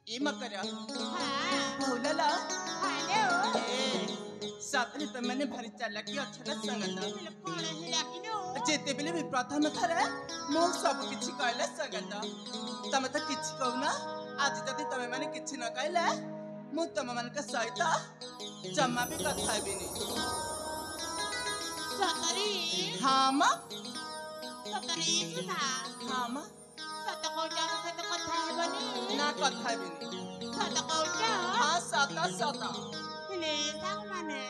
ए मकरा बहुलला हालियो ए सातनी तमने भारी चालाकी अच्छा संगता कोण हिला किनो ଯେତେବେଳେ ବି ପ୍ରଥମ ଥରେ ମୁଁ ସବୁ କିଛି କହିଲେ ସ୍ୱାଗତ ତମେ ତ କିଛି କହୁନ ଆଜି ଯଦି ତମେ ମାନେ କିଛି ନ କହିଲେ ମୁଁ ତମମାନଙ୍କ ସହିତ ଜମା ବି କଥା ହେବିନି ସତରୀ ହଁ ମ ସତରୀ ଯିବା ହଁ ମ ସତ କହୁଛ ଆମ ସହିତ କଥା ହେବନି ନା କଥା ହେବିନି ସତ କହୁଛ ହଁ ସତ ସତ ହେଲେ ସାଙ୍ଗମାନେ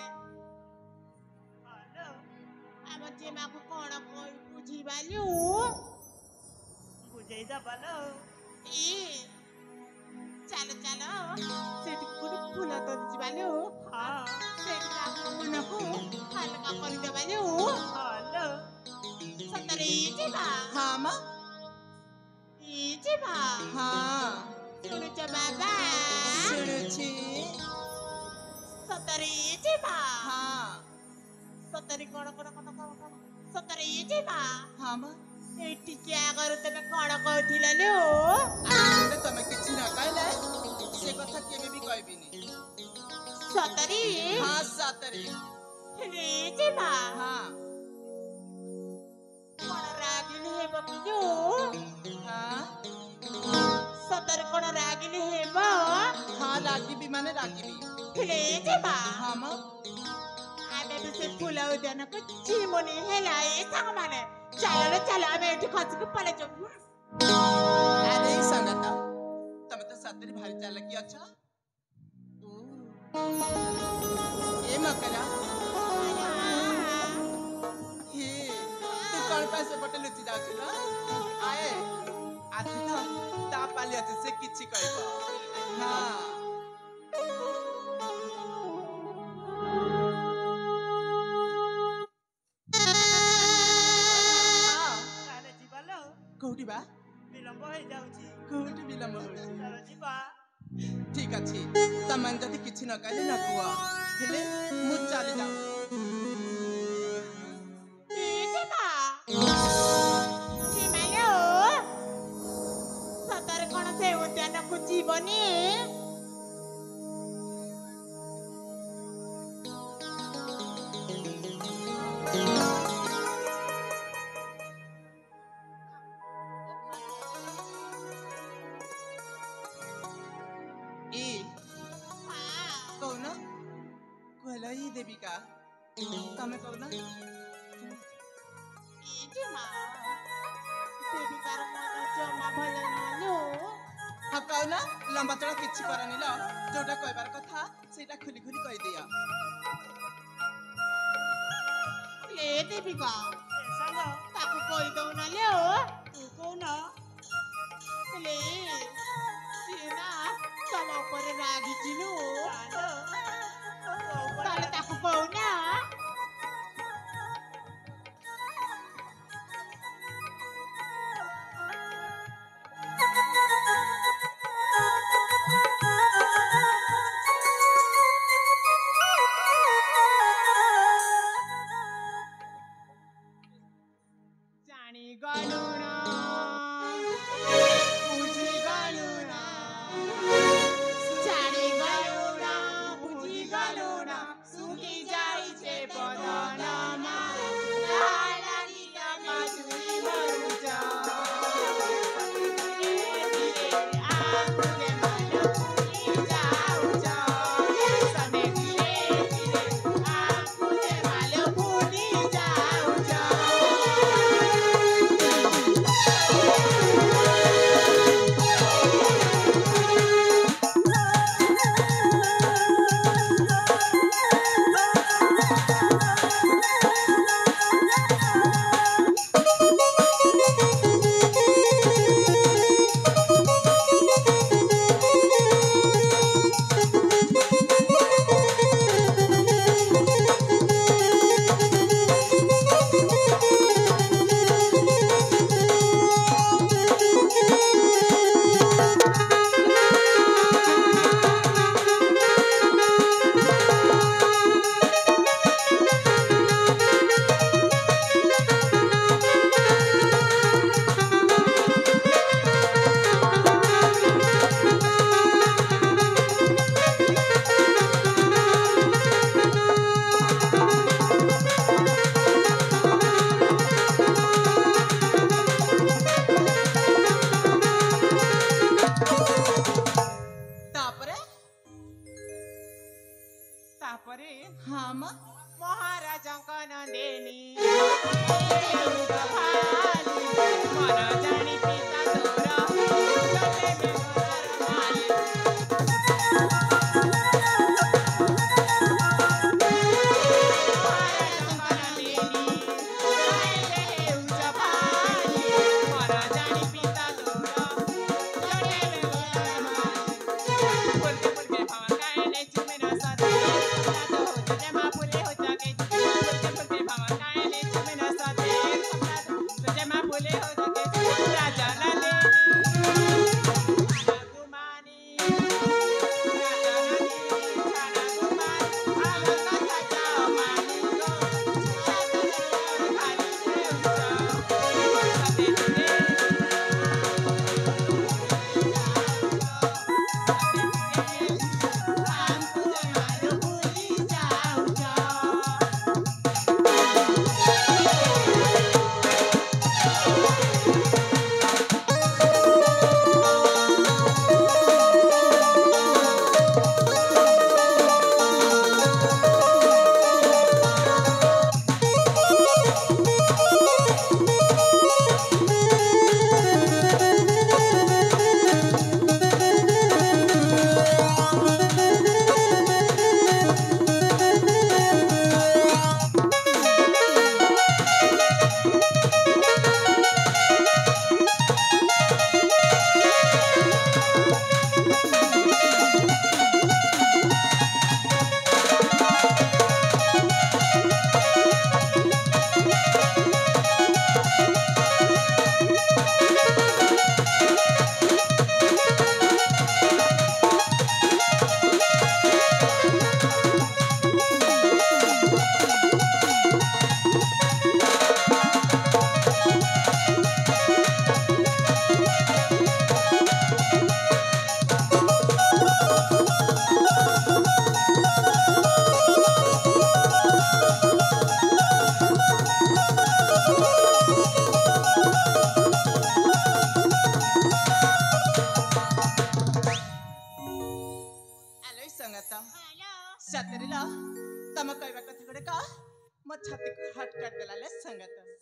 ଆମ ଜେମାକୁ କଣ କହି ବୁଝିବାଲୁ ବୁଝେଇ ଦବାଲୋ ଏ ଚାଲ ଚାଲ ସେଠିକି ଗୋଟେ ଫୁଲ ତୋଳି ଯିବାଲୁ ହଁ ସେଠି ତାଙ୍କ ମନକୁ ହାଲକା କରିଦେବାଲୁ ହଲୋ ସତରେ ଯିବା ହଁ ମ ଯିବା ହଁ ଶୁଣୁଛ ବାବା ଶୁଣୁଛି ସତରେ ଯିବା ହଁ ସତରେ କଣ ସତରେ ଯିବା ହଁ ମ ଏଇ ଟିକେ ଆଗରୁ ତମେ କଣ କହୁଥିଲ ଲୋ ଆଜି ତମେ କିଛି ନ କହିଲେ ସେ କଥା କେବେ ବି କହିବିନି ସତରେ ହଁ ସତରେ ହେଲେ ଯିବା ହଁ କଣ ରାଗିଲି ହେବ କି ଲୋ ହଁ ସତରେ କଣ ରାଗିଲି ହେବ ହଁ ରାଗିବି ମାନେ ରାଗିବି ହେଲେ ଯିବା ହଁ ମ ଆମେ ବି ସେ ଫୁଲ ଉଦ୍ୟାନକୁ ଯିମୁନି ହେଲା ଏ ସାଙ୍ଗମାନେ ଚାଲ ଚାଲ ଆମେ ଏଠି ଖସିକି ପଳେଇଯିବୁ ଆରେ ସଙ୍ଗତ ତମେ ତ ସତରେ ଭାରି ଚାଲାକି ଅଛ ଏ ମକରା ହେ ତୁ କଣ ପାଇଁ ସେପଟେ ଲୁଚି ଯାଉଛୁ ନା ଆଏ ଆଜି ତ ତା ପାଲି ଅଛି ସେ କିଛି କହିବ ହଁ ତାହେଲେ ଯିବାଲୋ କୋଉଠି ବା ବିଳମ୍ବ ହେଇଯାଉଛି କୋଉଠି ବିଳମ୍ବ ହଉଛି ଚାଲ ଯିବା ଠିକ ଅଛି ତମେ ଯଦି କିଛି ନ କହିଲେ ନ କୁହ ହେଲେ ମୁଁ ଚାଲି ଯାଉ ସତରେ କଣ ସେ ଉଦ୍ୟାନକୁ ଯିବନି ଇ କହୁନ କହିଲ ଇ ଦେବିକା ତମେ କହୁନ ଦେବିକାର ମନ ଜମା ଭଲ ନୁହଁ ହଁ କହୁନ ଲମ୍ବା ଚଳ କିଛି କରନି ଲ ଯୋଉଟା କହିବାର କଥା ସେଇଟା ଖୁଲି ଖୁଲି କହିଦିଅ ଲେ ଦେବିକା ଏ ସାଙ୍ଗ ତାକୁ କହିଦଉନା ଲେ ତୁ କହୁନ ହେଲେ ସିଏ ନା ତମ ଉପରେ ରାଗିଛି ଲୋ ତାହେଲେ ତାକୁ କହୁନା ଜାଣିଗଲୁ ନା ବୁଝିଗଲୁ ନା ଜାଣିଗଲୁ ନା ବୁଝିଗଲୁ ନା ଶୁଖି ଯାଇଛେ ବଦନାମା ଲାଗି ତମେ ଦୁଇ ମରୁଛ ଆଗୁରେ ମନ ଭୁଲି ଯାଉଛ ତମେ ଧୀରେ ଧୀରେ ଆଗୁରେ ମନ ଭୁଲି ଯାଉଛ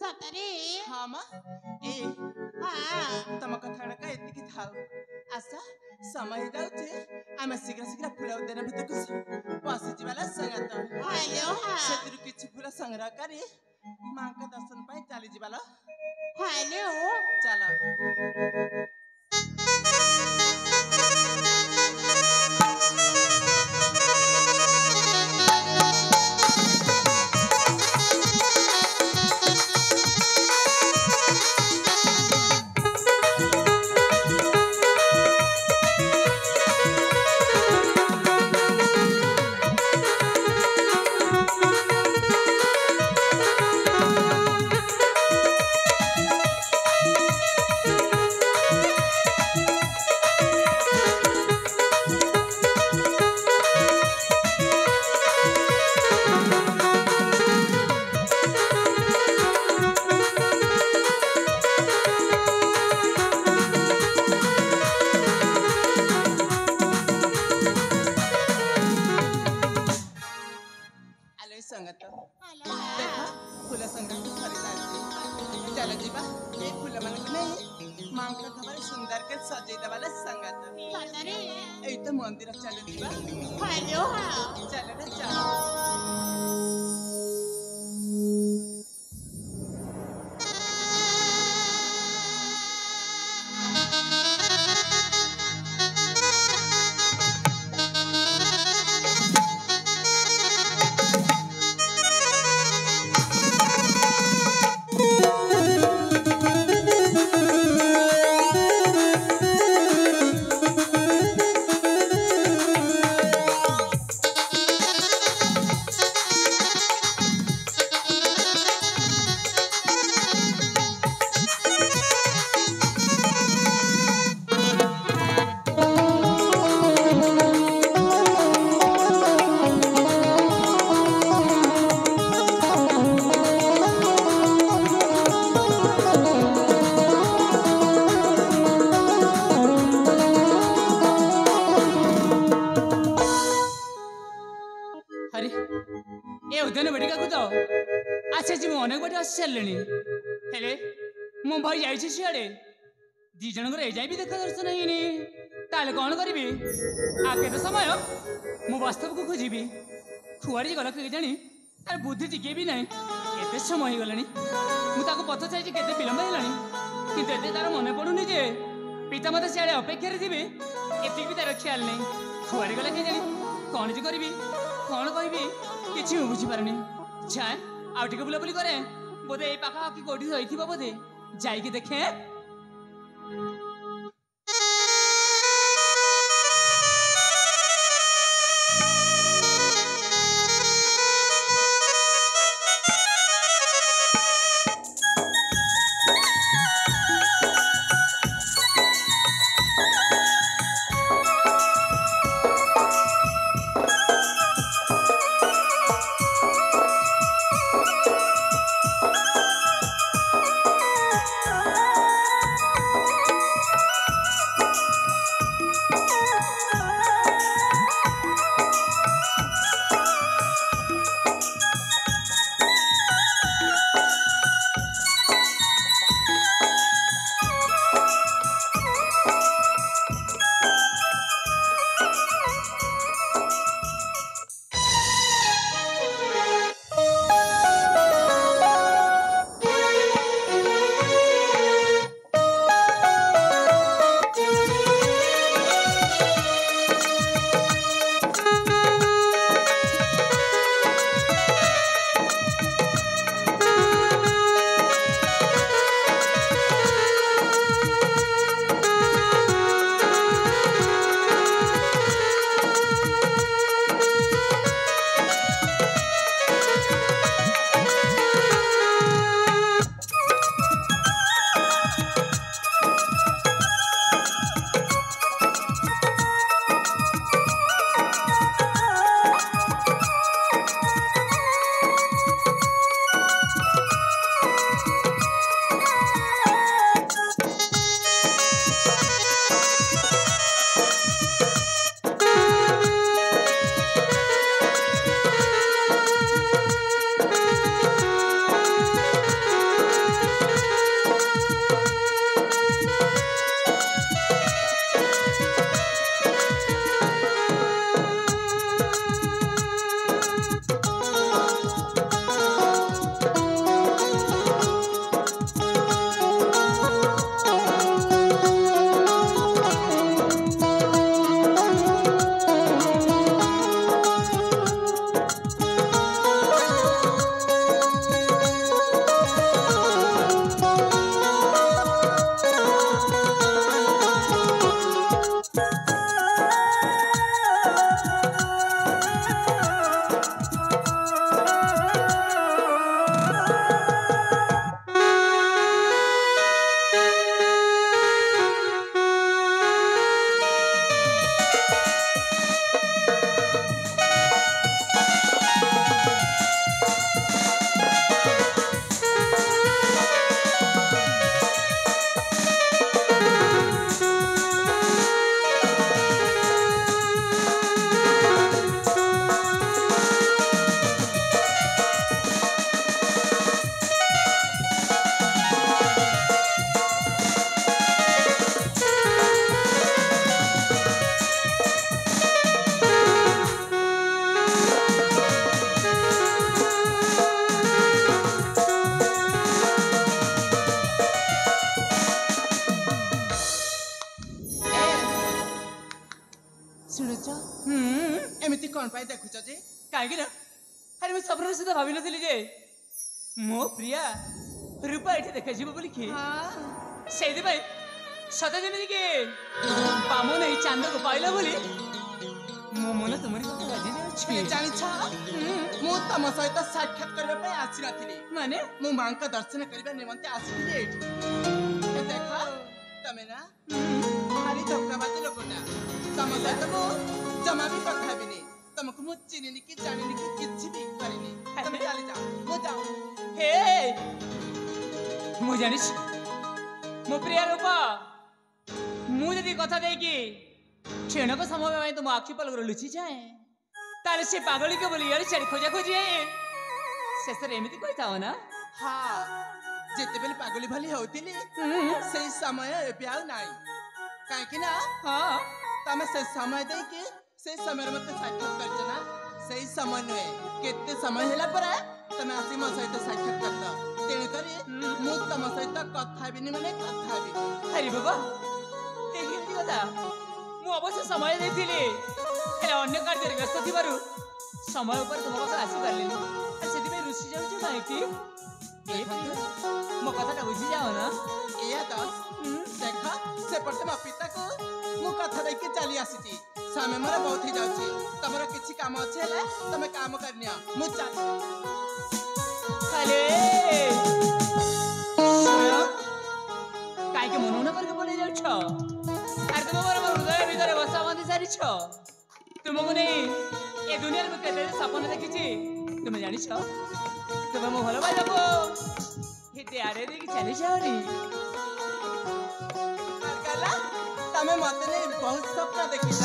ସତରେ ହଁ ମା ଏ ତମ କଥାଟା ଏତିକି ଥାଉ ଆସ ସମୟ ଯାଉଛି ଆମେ ଶୀଘ୍ର ଶୀଘ୍ର ଫୁଲ ଉଦ୍ୟାନ ଭିତରକୁ ପଶିଯିବା ସଙ୍ଗାତ ସେଥିରୁ କିଛି ଫୁଲ ସଂଗ୍ରହ କରି ମାଙ୍କ ଦର୍ଶନ ପାଇଁ ଚାଲିଯିବା ଲ ଚାଲ संगत देखा फूल संग्रह को खरीदारी चलो जीवा ये फूल मन को नहीं मां का खबर सुंदर के सजे दवाले संगत ସତରେ ए तो मंदिर चलो जीवा ହ୍ୟାଲୋ चलो रे चलो ए उद्यान बड़ी का तो अच्छा जी मैं अनेक बाटे आसी सारे हेले मो भाई जाइए सियाड़े दी जन ए भी देखा दर्शन ହେଇନି ताले कौन करी आ केते समय मु वास्तव को खोजी खुआड़ी गला के जानी तार बुद्धि टिके भी नहीं केते समय गलानी मु ताको पथ चाहिए केते विलंब हेलानी किंतु एते तार मने पडुनी जे पिता मते सियाड़े अपेक्षा रे दिबे एति भी तार ख्याल नहीं खुआड़ी गला के जानी कौन जी करी कौन कहबी किछि बुझी पारनी जाए आउ टिके बुलाबुली करे बोधे ए पाखा कि कोठी होइथिबो बोधे जाई के देखे कौन पाई देखुछ जे କାହିଁକି ନା ଆରେ ମୁଁ ସ୍ୱପ୍ନରେ ସୁଦ୍ଧା ଭାବିନଥିଲି ଯେ ମୋ ପ୍ରିୟା ରୂପା ଏଠି ଦେଖାଯିବ ବୋଲି କି ସେଇଥିପାଇଁ ସତେ ଯେମିତି କି ବାମନ ଏଇ ଚାନ୍ଦକୁ ପାଇଲା ବୋଲି ମୋ ମନ ତୁମରି କଥା ରାଜି ଯାଉଛି ଜାଣିଛ ମୁଁ ତମ ସହିତ ସାକ୍ଷାତ କରିବା ପାଇଁ ଆସି ନଥିଲି ମାନେ ମୁଁ ମାଙ୍କ ଦର୍ଶନ କରିବା ନିମନ୍ତେ ଆସିଥିଲି ଏଇଠି ଏ ଦେଖ ତମେ ନା ଭାରି ଧୋକାବାଜି ଲୋକଟା ତମ ସହିତ ମୁଁ ଜମା ବି କଥା ହେବିନି ତମକୁ ମୁଁ ଚିହ୍ନିନି କି ଜାଣିନି କି କିଛି ବି କରିନି ତମେ ଚାଲି ଯାଅ ମୁଁ ଯାଉ ହେ ମୁଁ ଜାଣିଛି ମୋ ପ୍ରିୟା ରୂପା ମୁଁ ଯଦି କଥା ଦେଇକି କ୍ଷଣକ ସମୟ ପାଇଁ ତୁମ ଆଖି ପଲକରୁ ଲୁଚିଯାଏ ତାହେଲେ ସେ ପାଗଳିକ ବୋଲି ଇଆଡ଼େ ସିଆଡ଼େ ଖୋଜା ଖୋଜି ଶେଷରେ ଏମିତି କହିଥାଅ ନା ହଁ ଯେତେବେଳେ ପାଗଳି ଭଳି ହେଉଥିଲି ସେଇ ସମୟ ଏବେ ଆଉ ନାହିଁ କାହିଁକି ନା ହଁ ତମେ ସେ ସମୟ ଦେଇକି ସେଇ ସମୟରେ ମତେ ସାକ୍ଷାତ କରିଛ ନା ସେଇ ସମୟ ନୁହେଁ କେତେ ସମୟ ହେଲା ପରେ ତମେ ଆସି ମୋ ସହିତ ସାକ୍ଷାତ କରିଛ ତେଣୁକରି ମୁଁ ତମ ସହିତ କଥା ହେବିନି ମାନେ କଥା ହେବିନି ଆରେ ବାବା କେମିତି କଥା ମୁଁ ଅବଶ୍ୟ ସମୟ ଦେଇଥିଲି ହେଲେ ଅନ୍ୟ କାର୍ଯ୍ୟରେ ବ୍ୟସ୍ତ ଥିବାରୁ ସମୟ ଉପରେ ତୁମ କଥା ଆସିପାରିଲିନି ସେଥିପାଇଁ ରୁଷି ଯାଉଛ କାହିଁକି ମୋ କଥାଟା ବୁଝିଯାଅ ନା ଏଇଆ ତ ଦେଖ ସେପଟେ ମୋ ପିତାକୁ ମୁଁ କଥା ଦେଇକି ଚାଲି ଆସିଛି ସମୟ ମୋର ବହୁତ ହେଇଯାଉଛି ତମର କିଛି କାମ ଅଛି ହେଲେ ତମେ କାମ କରିନିଅ ମୁଁ ଚାଲି କାହିଁକି ମନ କରିକି ପଳେଇ ଯାଉଛ ଆରେ ତୁମ ମୋର ହୃଦୟ ଭିତରେ ବସା ବାନ୍ଧି ସାରିଛ ତୁମକୁ ନେଇ ଏ ଦୁନିଆରେ ମୁଁ କେତେ ସପନ ଦେଖିଛି ତୁମେ ଜାଣିଛ ତୁମେ ମୋ ଭଲ ପାଇବାକୁ ଏତେ ଆଡ଼େ ଦେଇକି ଚାଲି ଯାଅନି ତମେ ମତେ ନେଇ ବହୁତ ସ୍ୱପ୍ନ ଦେଖିଛ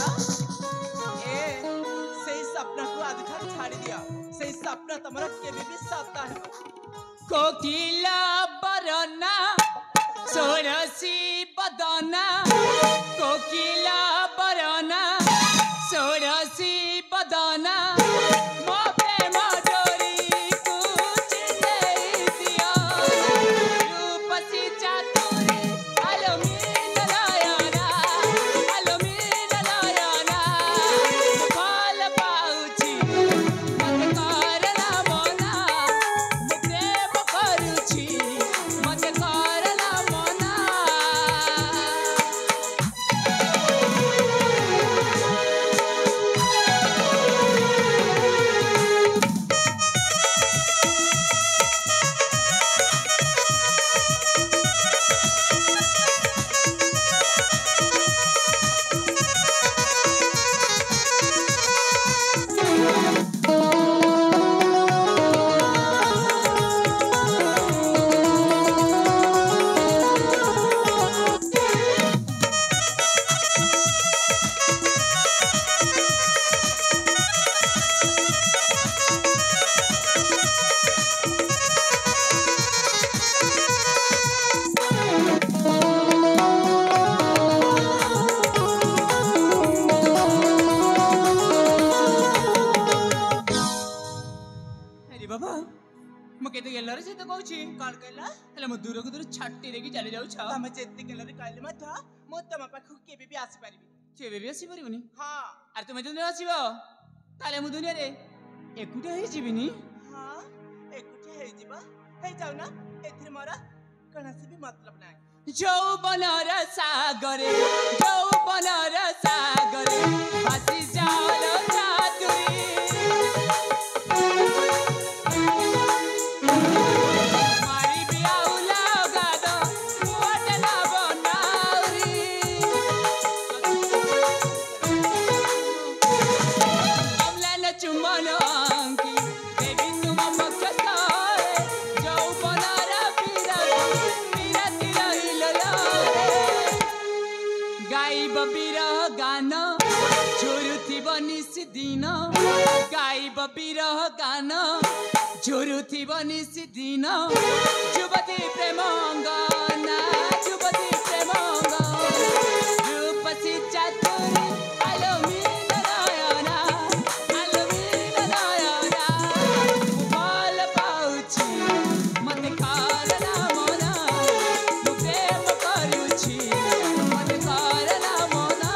ସେଇ ସ୍ୱପ୍ନକୁ ଆଜିଠାରୁ ଛାଡ଼ି ଦିଅ ସେଇ ସ୍ୱପ୍ନ ତମର କେବେ ବି ସତ ହେବ କୋକିଲା ବରନା ଷୋଡ଼ଶୀ ବଦନା କୋକିଲା ବରନା ଷୋଡ଼ଶୀ ବଦନା ମୋ ପ୍ରେମ ଡୋରିକୁ ଚିହ୍ନେଇ ଦିଅ ରୂପସୀ ଚାତୁରୀ ଆଲୋ ମୀନ ନୟନା ଭଲ ପାଉଛି ମତେ କରନା ମନା ମୁଁ ପ୍ରେମ କରୁଛି ମତେ କରନା ମନା ବାବା ମୁଁ କେତେ ଗେଲରେ ସହିତ କହୁଛି କଣ କହିଲ ହେଲେ ମୁଁ ଦୂରକୁ ଦୂର ଛାଟି ଦେଇକି ଚାଲି ଯାଉଛ ତମେ ଯେତେ ଗେଲରେ କହିଲେ ମଧ୍ୟ ମୁଁ ତମ ପାଖକୁ କେବେ ବି ଆସିପାରିବି କେବେ ବି ଆସିପାରିବୁନି ହଁ ଆରେ ତୁମେ ଯଦି ଆସିବ ତାହେଲେ ମୁଁ ଦୁନିଆରେ ଏକୁଟିଆ ହେଇଯିବିନି ହଁ ଏକୁଟିଆ ହେଇଯିବ ହେଇଯାଉ ନା ଏଥିରେ ମୋର କୌଣସି ବି ମତଲବ ନାହିଁ ଯୌବନର ସାଗରେ ଭାସି ଯାଅ ଚାତୁରୀ ମାରିବି ଆଉ ଲଗାଦ ମୁହଁଟା ନା ବନାଉରି ଅମ୍ଳାନ ଚୁମ୍ବନ ଅଙ୍କି ଦେବି ତୁମ ବକ୍ଷସ୍ଥଳେ ଯୌବନର ବିରାତି ରହିଲ ଲରେ ଗାଇବ ବିରହ ଗାନ ଝୁରୁଥିବ ନିଶିଦିନ ଗାଇବ ବିରହ ଗାନ ଝୁରୁଥିବ ନିଶିଦିନ ଯୁବତୀ ପ୍ରେମଙ୍ଗନା ରୂପସୀ ଚାତୁରୀ ଆଲୋ ମୀନ ନୟନା ମୁଁ ଭଲ ପାଉଛି ମତେ କରନା ମନା ମୁଁ ପ୍ରେମ କରୁଛି ମତେ କରନା ମନା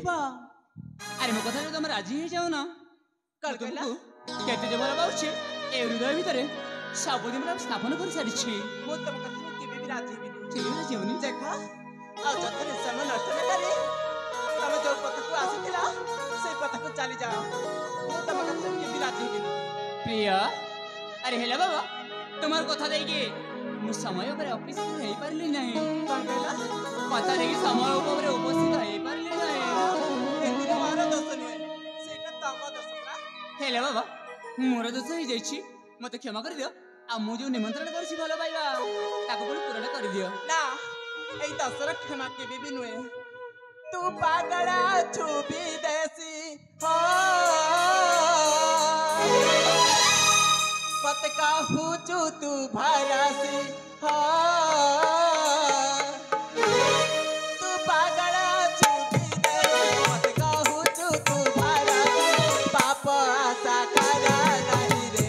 ଯିବା ଆରେ ମୋ କଥାରେ ତମେ ରାଜି ହେଇଯାଉନ କଣ କହିଲା? କେତେ ଯେ ଭଲ ପାଉଛି ଏ ହୃଦୟ ଭିତରେ ସବୁଦିନ ସ୍ଥାପନ କରି ସାରିଛି ମୁଁ ତମ କଥାରେ କେବେ ବି ରାଜି ହେବିନି। କେବେ ରାଜି ହେଉନି ଦେଖ ଆଉ ଯଥାରେ ସମୟ ନଷ୍ଟ ନ କରି ତମେ ଯୋଉ ପଥକୁ ଆସିଥିଲ ସେଇ ପଥକୁ ଚାଲି ଯାଅ। ମୁଁ ତମ କଥାରେ କେବେ ରାଜି ହେବିନି। ପ୍ରିୟା ଆରେ ହେଲା ବାବା তোমার কথা ଦେଇକି ମୁଁ ସମୟ ଉପରେ ଉପସ୍ଥିତ ହେଇପାରିଲି ନାହିଁ କଣ କହିଲା? କଥା ଦେଇକି ସମୟ ଉପରେ ଉପସ୍ଥିତ ହେଇପାରିଲି ନାହିଁ ଏଥିରେ ମୋର ଦୋଷ ନୁହେଁ, ସେଇଟା ତମ ଦୋଷ ପରା। ହେଲା ବାବା ମୋର ଦୋଷ ହେଇଯାଇଛି ମତେ କ୍ଷମା କରିଦିଅ ଆଉ ମୁଁ ଯୋଉ ନିମନ୍ତ୍ରଣ କରିଛି ଭଲ ପାଇବା ତାକୁ ପୁଣି ପୂରଣ କରିଦିଅ ନା ଏଇ ଦୋଷର କ୍ଷମା କେବେ ବି ନୁହେଁ। ତୁ ପାଗଳା ଛୁ ବିଦେଶୀ हो पत कहू चू तू भरसी हो तू पागला छु विदेशी पत कहू चू तू भरसी पाप आशा करा नहीं रे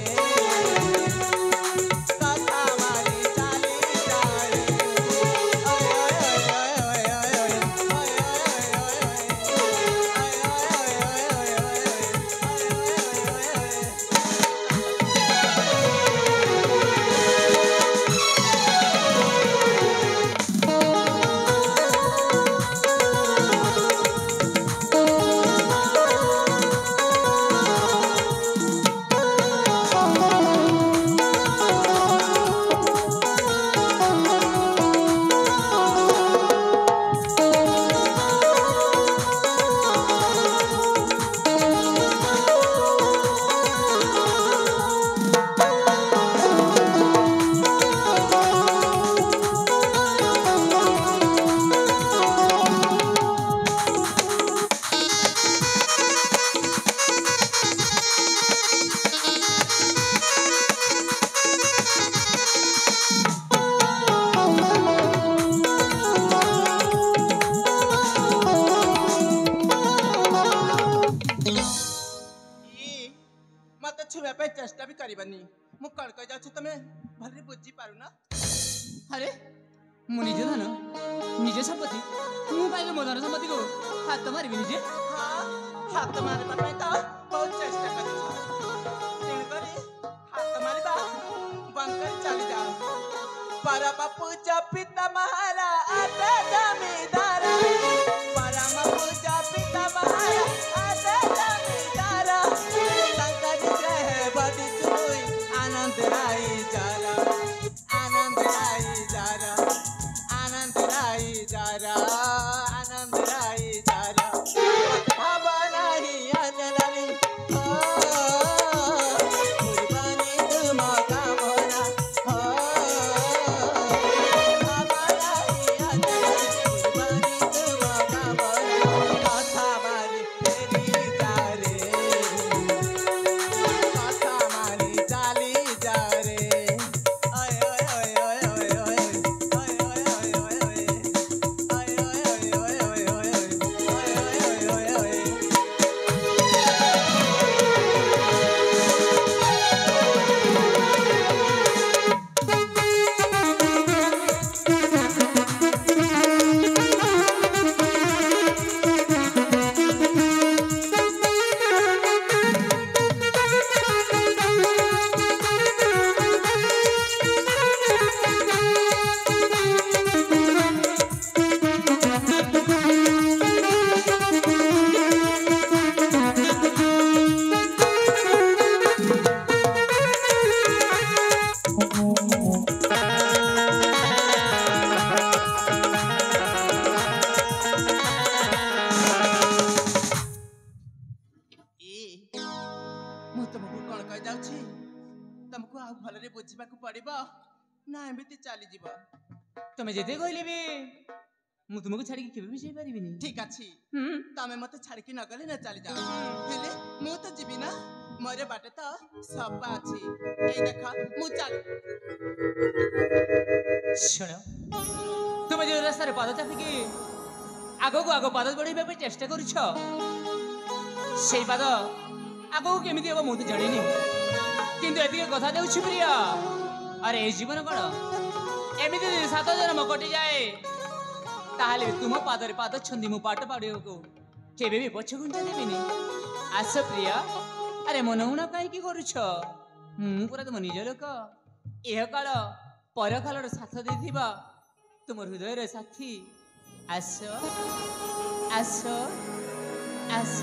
कथा मारी चाली जाए ओए ओए ओए ओए मत छुआ पे चेष्टा भी करबनी मु कण कह जाछु तमे भलरे बुझी पारु ना। अरे ମୁଁ ନିଜ ଧନ ନିଜ ସମ୍ପତ୍ତି ମୁଁ ପାଇଲେ ମୋ ଧନ ସମ୍ପତ୍ତିକୁ ହାତ ମାରିବି ନିଜେ हां हाथ मारबा पे तो बहुत चेष्टा करिछ तेण करी हाथ मारबा बंद कर चली जा परम पूजा पिता महारा आते जमींदार परम पूजा पिता महारा आते जमींदार शंकर जय बड़ी सुई आनंद राई जारा आनंद राई जारा आनंद राई जारा आनंद राई जारा भावा नहीं अनरानी हो कुर्बानी तुम कामना हो भावा नहीं अनरानी कुर्बानी तुम कामना कथा मारी तेरी जारे कथा मारी चाली जा रे ओए ओए ओए ओए ओए ओए ओए ओए ओए ओए ମୁଁ ତମକୁ କଣ କହି ଯାଉଛି ତମକୁ ଆଉ ଭଲରେ ବୁଝିବାକୁ ପଡିବ ନା ଏମିତି ଚାଲିଯିବ। ତମେ ଯେତେ କହିଲେ ବି ମୁଁ ତୁମକୁ ଛାଡ଼ିକି କେବେ ବି ଯାଇପାରିବିନି ଠିକ ଅଛି ହୁଁ ତମେ ମତେ ଛାଡିକି ନ ଗଲେ ନା ଚାଲି ଯାଅ ହେଲେ ମୁଁ ତ ଯିବି ନା ମୋର ବାଟ ତ ସଫା ଅଛି ଏଇ ଦେଖ ମୁଁ ଚାଲି ଶୁଣ ତୁମେ ଯେଉଁ ରାସ୍ତାରେ ପାଦ ଚାପିକି ଆଗକୁ ଆଗ ପାଦ ବଢ଼େଇବା ପାଇଁ ଚେଷ୍ଟା କରୁଛ ସେଇ ପାଦ ଆଗକୁ କେମିତି ହେବ ମୁଁ ତ ଜାଣିନି କିନ୍ତୁ ଏତିକି କଥା ଦେଉଛି ପ୍ରିୟା ଆରେ ଏ ଜୀବନ କଣ ଏମିତି 7 ଜନ୍ମ କଟିଯାଏ ତାହେଲେ ତୁମ ପାଦରେ ପାଦ ଛନ୍ଦି ମୁଁ ପାଠ ପଢ଼ିବାକୁ केबे भी पछ गुंजा देबिनी आस प्रिया अरे मनहुना काई की करूछ मु पूरा तुम निज लोक एह काल पर कालर साथ देथिबा तुम हृदय रे साथी आस आस आस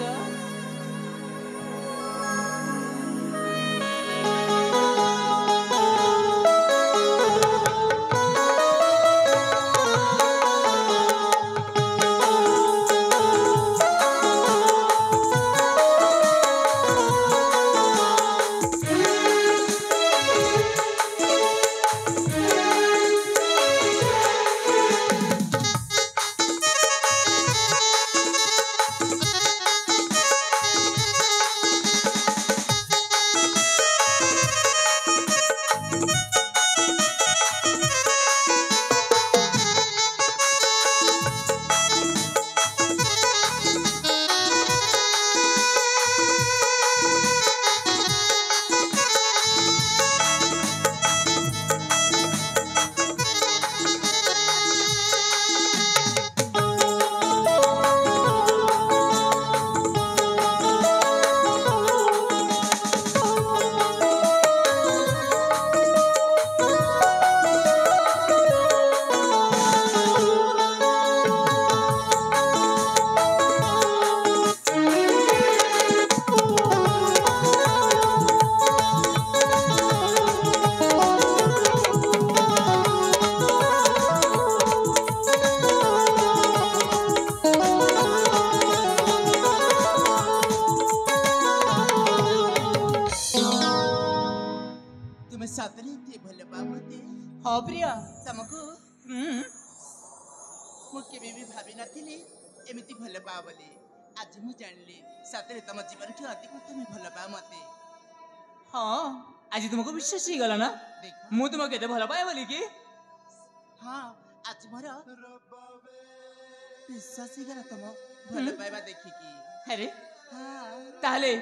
सतरे भल बाबते हाँ प्रिया तुमको मुझे भी भावी नथिली एमती भल पा बोली आज मु जानली सतरे तुम जीवन ठू अधिक तुम भल पा मते हाँ आज तुमको विश्वास ही गला ना देखो मु तुमको केते भल पाए बोली कि हाँ आज मोर विश्वास ही गला तुम भल पाइबा देखिकी अरे हाँ ताहले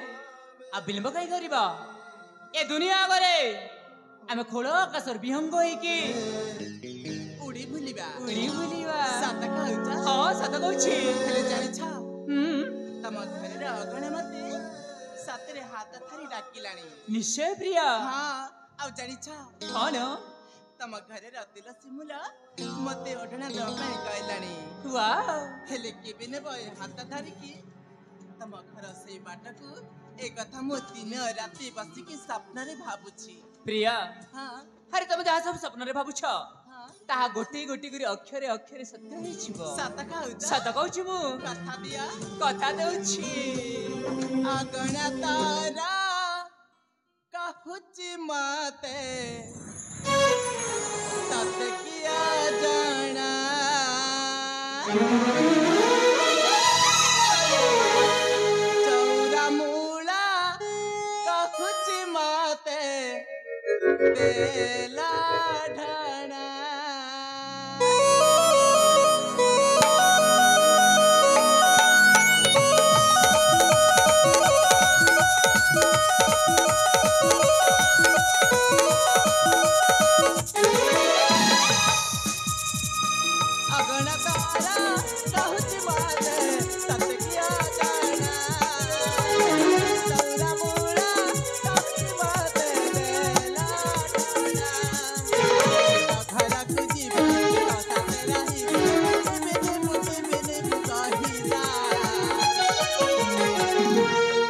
अब विलंब कहीं करिबा ए दुनिया आगरे आमे खोल आकाशर विहंग होइकी उड़ी भूलिबा उड़ी बुलिबा सत कहूचा हाँ सत कहूछि हेले जानिछ तम घर रे अगणे मते सतरे हाथ थारी डाकिलाणी निश्चय प्रिया हाँ आउ जानिछ हाँ न तम घर रे अतिल सिमुला मते ओढणा दवा ପାଇଁ कहलाणी वाह हेले केबे ने बय हाथ धारी की तम घर से बाटकू ए कथा मो दिन राति बसी के सपना रे भाबुछि प्रिया हाँ अरे तुम जहाँ सब सपन रे भाबुछ हाँ ताहा गोटे गोटे करी अक्षरे अक्षरे सत्य होइछिबो सत कहूचा सत कहूछि मु कथा दिया कथा देउछि अगणा तारा कहूची माते तत किया जाना चौरा मूला कहूची माते तेला ढाणा अगणा तारा कहूची माते तत किया जाना चौरा मूला कहूची माते तेला ढाणा घर खुजी कथा रही बिने मुझे बिने कहिला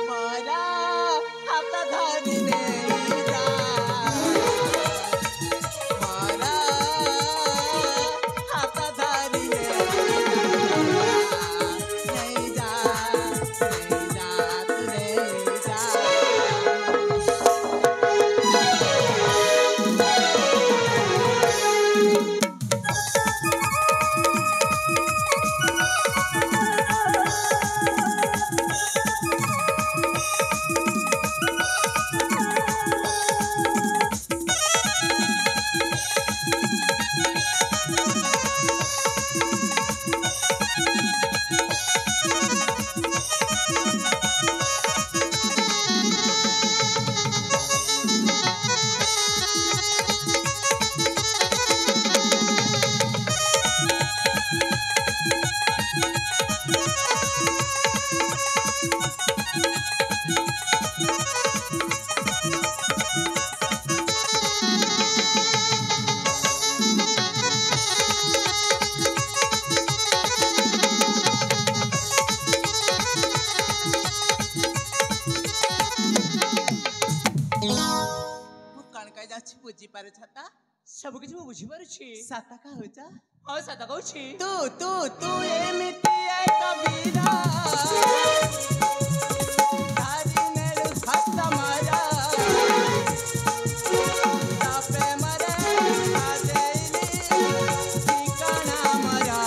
मारा हाथ धरि देइला मारा हाथ धरि देइला ଛତା ସବୁ କିଛି ମୁଁ ବୁଝିପାରୁଛି। ସାତ କହୁଛ ହଁ ସତ କହୁଛି। ତୁ ତୁ ତୁ ଏମିତି କବିରା ଧାରି ନେଲୁ ହାତ ମାରା ତା ପ୍ରେମରେ ସାଜେଇଲି ଠିକଣା ମରା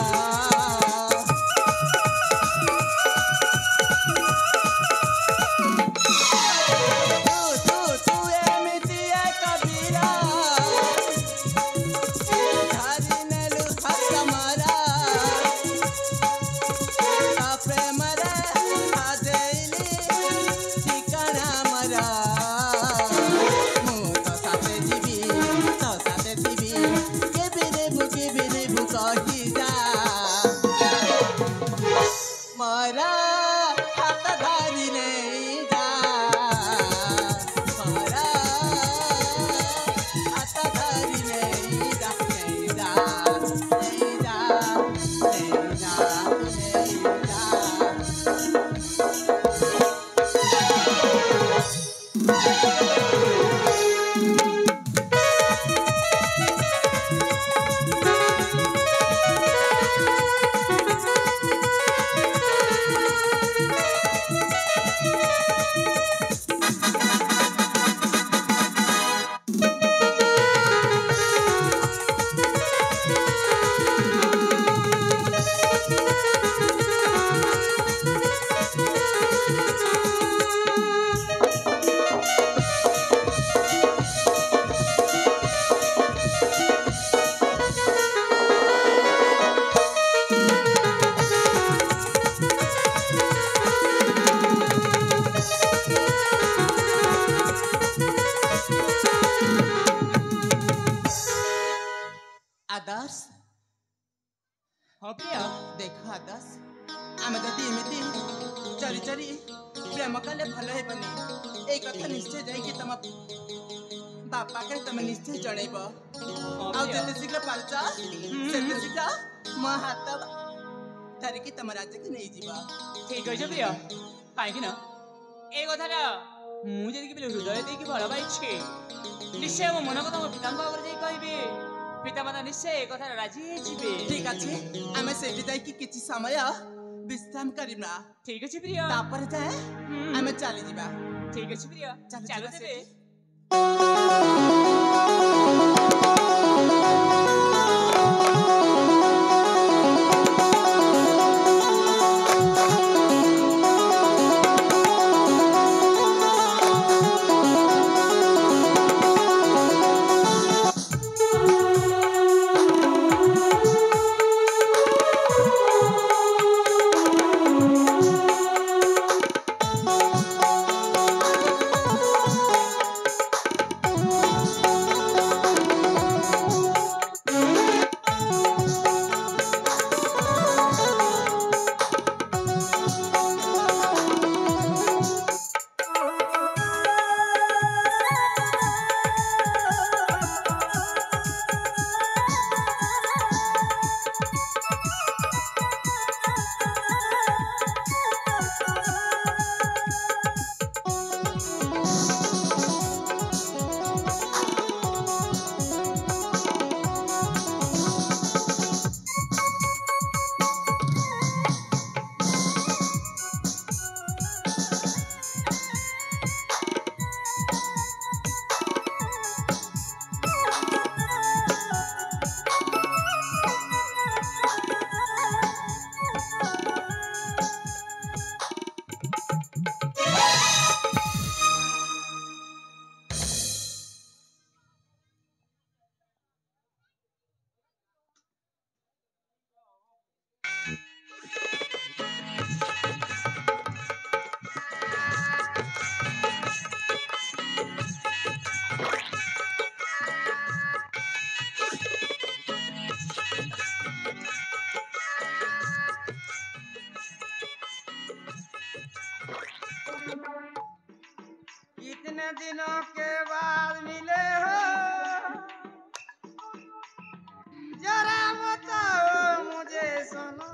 ତୁ ଏମିତି କବିରା ଧାରି ନେଲୁ ହାତ ମାରା ତା ପ୍ରେମରେ ସାଜେଇଲି ଠିକଣା ମରା ମୁଁ ତ ସାଥେ ଯିବି କେବେ ନେବୁ କହିଯା ମରା ହାତ ଧରି ନେଇଯା ମରା ହାତ ଧରି ନେଇଯା ନେଇଯା ନେଇଯା ନେଇଯା ନେଇଯା आदर्श ହଁ ପ୍ରିୟ देख आदर्श आम जदि एमती चरी चरी प्रेम कले भल हेबनी ए कथा निश्चय जाइए तुम बापा के तुम निश्चय जनइब आउ जते शीघ्र पारुच सेते शीघ्र मो हाथ धरिकी तुम राज्य के नहीं जीवा ଠିକ ଅଛି ପ୍ରିୟ କାହିଁକି ନା ଏଇ କଥାଟା ମୁଁ ଯଦି କେବେ ହୃଦୟ ଦେଇକି ଭଲ ପାଇଛି ନିଶ୍ଚୟ ମୋ ମନ କଥା ମୋ ପିତାଙ୍କ ଆଗରେ ଯାଇ କହିବି। ପିତାମାତା ନିଶ୍ଚୟ ଏ କଥାରେ ରାଜି ହେଇଯିବେ। ठीक अच्छे आम सेठी जाइकी किछि समय विश्राम करिना ଠିକ ଅଛି ପ୍ରିୟ। तापर जाए आम चली जीवा ଠିକ ଅଛି ପ୍ରିୟ ଚାଲ ଚାଲ ଯିବା ତେବେ। कितने दिनों के बाद मिले हो, जरा बताओ मुझे सुनो।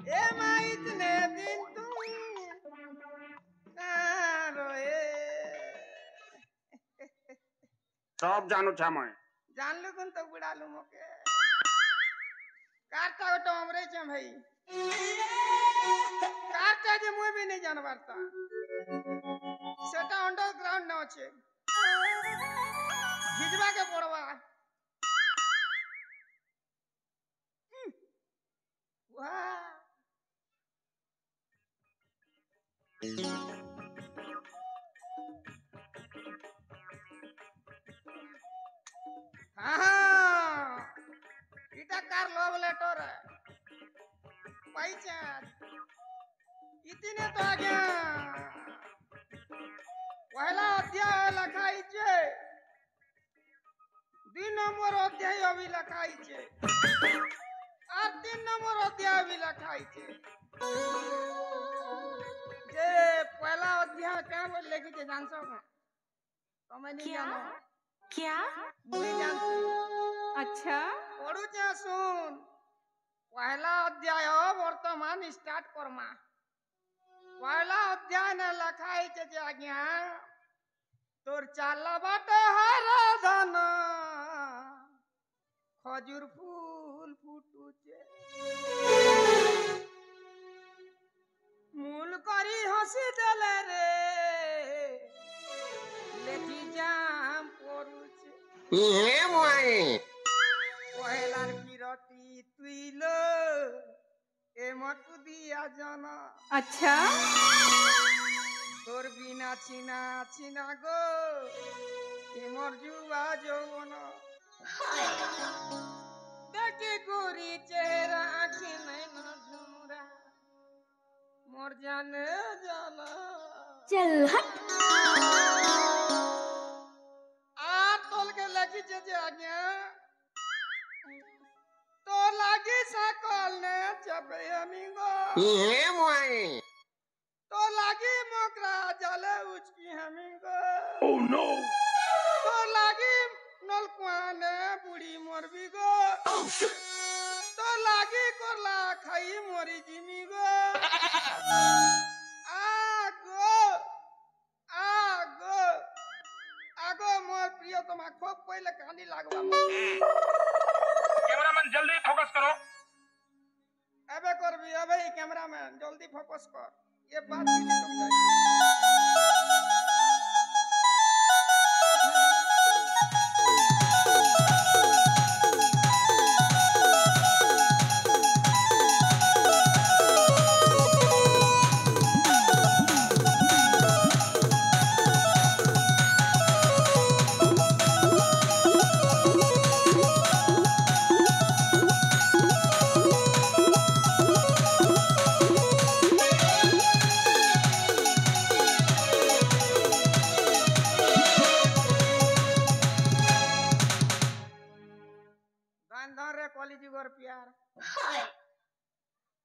ए माँ इतने दिन तुम कहाँ रोए, सब जानुछा मैं जानलु कुन तो बुड़ालु मोके काटा गोटे हमरे छे भाई काटा जे मुई भी नहीं जानबारता सेटा अंडरग्राउंड न আছে भिजवा के पड़वा वाह हाँ इटा कार लव लेटर पैसा इतने तो आज्ञा पहला अध्याय लखाई छे 2 नंबर अध्याय अभी लखाई छे और 3 नंबर अध्याय भी लखाई छे जे पहला अध्याय क्या बोल लिखी छे जानसो का तमे नहीं जानो क्या मुई जानती अच्छा पढ़ू छे सुन पहला अध्याय वर्तमान स्टार्ट करमा पहला अध्याय ने लखाई छे जे आज्ञा तोर चाला बाटे हरा धन खजूर फूल फुटू छे मूल करी हसी देले रे लेखी जाम पड़ू छे ये मोई पहलार बिरती तुइलो ए मत दिया जाना अच्छा তোর বিনা চিনা চিনা গো মোর যুবা যৌবন দেখে গোরি চেহারা আঁখি নাই না ঝুমরা মোর জানে জানা चल हट আর তোলকে লাগিছে যে আজ্ঞা তো লাগি সকল নে চাপে আমি গো ये मोई तो लागी मोकरा जले उचकी हमी गो ओह नो तो लागी नलकुआने बुढ़ी मरबी गो तो लागी कोला खाई मोरी जिमी गो आगो आगो आगो मोर प्रिय तमा खूब पहले कांदी लागवा कैमरामैन जल्दी फोकस करो एबे करबी एबे कैमरामैन जल्दी फोकस कर ये बात भी नहीं समझाई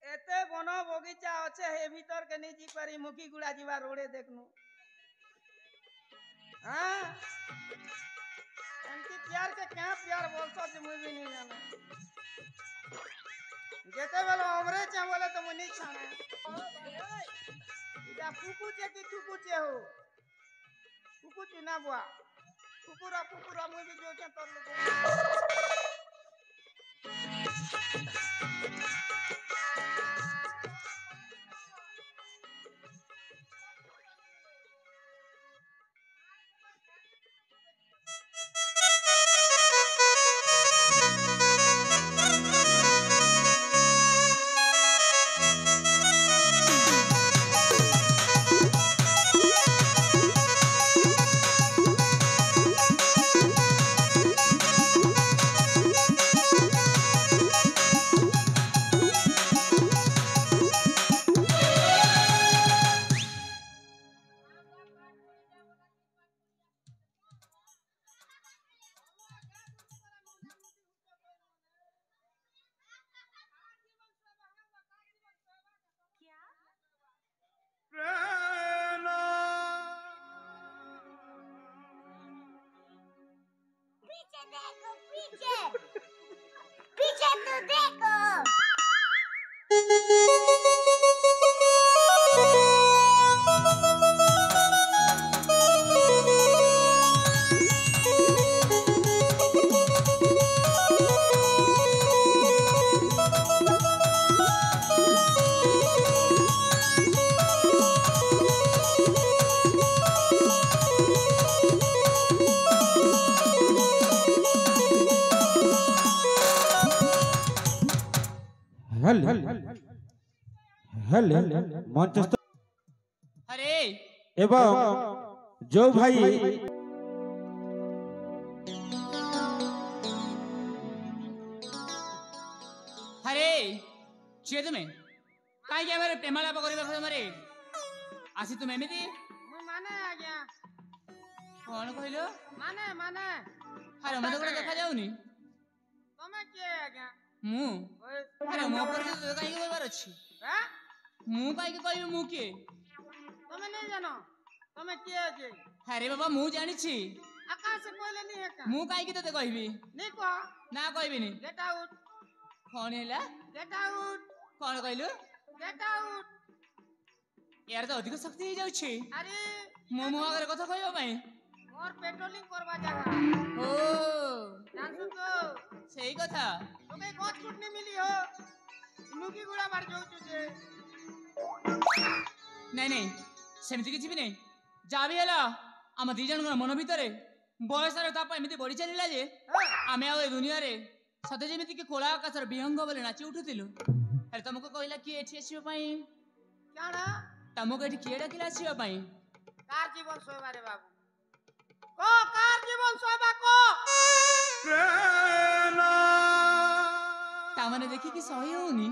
एते बनो बगीचा अच्छे हे भीतर के नहीं जी पारी मुखी गुड़ा जीवा रोडे देखनु हां एंटी प्यार के क्या प्यार बोलतो जे मुई भी नहीं जानो जेते बेलो हमरे चे बोले तो मुनी छाना इदा फुकू चे की थुकू चे हो फुकू चुना बुआ फुकुरा मुई भी जो के तोर ले पीछे तो देखो ହେଲେ ମଞ୍ଚସ୍ଥ ଆରେ ଏବଂ ଯୋଉ ଭାଇ ଆରେ କିଏ ତୁମେ କାହିଁକି ଆମର ପ୍ରେମାଳାପ କରିବା ସମୟରେ ଆସି ତୁମେ ଏମିତି ମୁଁ ମାନେ ଆଜ୍ଞା କଣ କହିଲ? ମାନେ ଆରେ ମତେ ଗୋଟେ ଦେଖାଯାଉନି। ତମେ କିଏ ଆଜ୍ଞା? ମୁଁ ଓଏ ଆରେ ମୋ ପରିଚୟ ତୋତେ କାହିଁକି କହିବାର ଅଛି? ଆଁ? ମୁଁ କାହିଁକି କହିବି ମୁଁ କିଏ? ତମେ ନେଇ ଜାନ ତମେ କିଏ ଅଛି? ଆରେ ବାବା ମୁଁ ଜାଣିଛି। ଆକାଶ କହିଲେ ନି ଏକା ମୁଁ କାହିଁକି ତତେ କହିବି? ନି କହ ନା କହିବିନି। ଗେଟ୍ ଆଉଟ୍ କଣ ହେଲା? ଗେଟ୍ ଆଉଟ୍ କଣ କହିଲୁ? ଗେଟ୍ ଆଉଟ୍ ୟାର ତ ଅଧିକ ଶକ୍ତି ହେଇଯାଉଛି ଆରେ ମୋ ଆଗରେ କଥା କହିବା ପାଇଁ। मोर पेट्रोलिंग करवा जागा ଓ जानसु तो ସେଇ କଥା। तो कहीं गछ कुटनी मिली हो नुकी गुड़ा मार जाऊ जे ନାଇଁ ନାଇଁ ସେମିତି କିଛି ବି ନାହିଁ। ଯାହା ବି ହେଲା ଆମ ଦି ଜଣଙ୍କର ମନ ଭିତରେ ବୟସର ତାପ ଏମିତି ବଢି ଚାଲିଲା ଯେ ଆମେ ଆଉ ଏ ଦୁନିଆରେ ସତେ ଯେମିତି କି ଖୋଲା ଆକାଶର ବିହଙ୍ଗ ବୋଲି ନାଚି ଉଠୁଥିଲୁ। ଆରେ ତମକୁ କହିଲା କିଏ ଏଠି ଆସିବା ପାଇଁ? क्या ତମକୁ ଏଠି କିଏ ଡାକିଲା ଆସିବା ପାଇଁ? कार जीवन सोबारे बाबू को कार जीवन सोबा को ତାମାନେ ଦେଖିକି ସହି ହଉନି।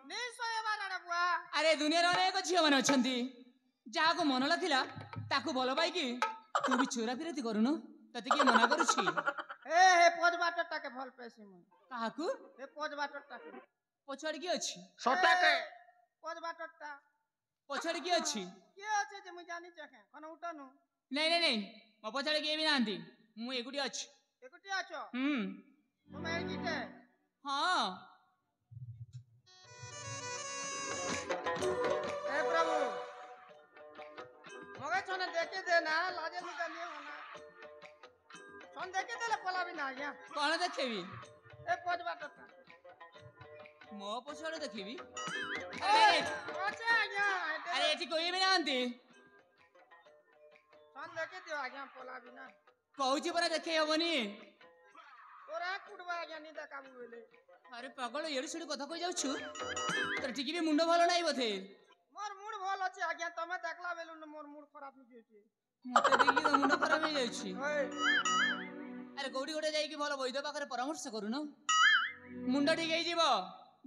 नहीं सोएबा रे बुआ ଆରେ ଦୁନିଆରେ ଅନେକ ଝିଅ ମାନେ ଅଛନ୍ତି ଯାହାକୁ ମନ ଲାଗିଲା ତାକୁ ଭଲ ପାଇକି ତୁ ବି ଚୋରା ଫିରତି କରୁନୁ। ତତେ କିଏ ମନା କରୁଛି? हे पोज बाटटा के भल पैसे मु କାହାକୁ? हे पोज बाटटा के ପଛଆଡେ କିଏ ଅଛି? ସଟାକେ पोज बाटटा ପଛଆଡେ କିଏ ଅଛି? के আছে যে মু জানি চাকে কোন উঠनु ନାଇଁ ନାଇଁ ନାଇଁ ମୋ ପଛଆଡେ କିଏ ବି ନାହାନ୍ତି। ମୁଁ ଏକୁଟିଆ ଅଛି। একুটি আছো ହୁଁ তুমি একিটে ହଁ हे प्रभु मगे छने देखे दे ना लाजे नु जानिए होना छन देखे देले पलाबी ना आज्ञा କଣ ଦେଖେଇବି? ए पोज बाटटा ମୋ ପଛଆଡେ ଦେଖିବି? अच्छा आज्ञा ଆରେ ଏଠି କେହି ବି ନାହାନ୍ତି। छन देखे दियो आज्ञा पलाबी ना କହୁଛି ପରା ଦେଖେଇ ହବନି। तोरा कुडबा आज्ञा नी देखाबु बेले ଆରେ ପାଗଳ ଏଡୁ ସେଡୁ କଥା କହି ଯାଉଛୁ। ତୋର ଟିକେ ବି ମୁଣ୍ଡ ଭଲ ନାହିଁ ବୋଧେ। मोर मूड भल अछि आज्ञा तमे देखला बेलु न मोर मूड खराब हो जेछि ମତେ ଦେଖିକି ତୋ ମୁଣ୍ଡ ଖରାପ ହେଇଯାଉଛି। ओए ଆରେ କୋଉଠି ଗୋଟେ ଯାଇକି ଭଲ ବୈଦ୍ୟ ପାଖରେ ପରାମର୍ଶ କରୁନ। ମୁଣ୍ଡ ଠିକ ହେଇଯିବ,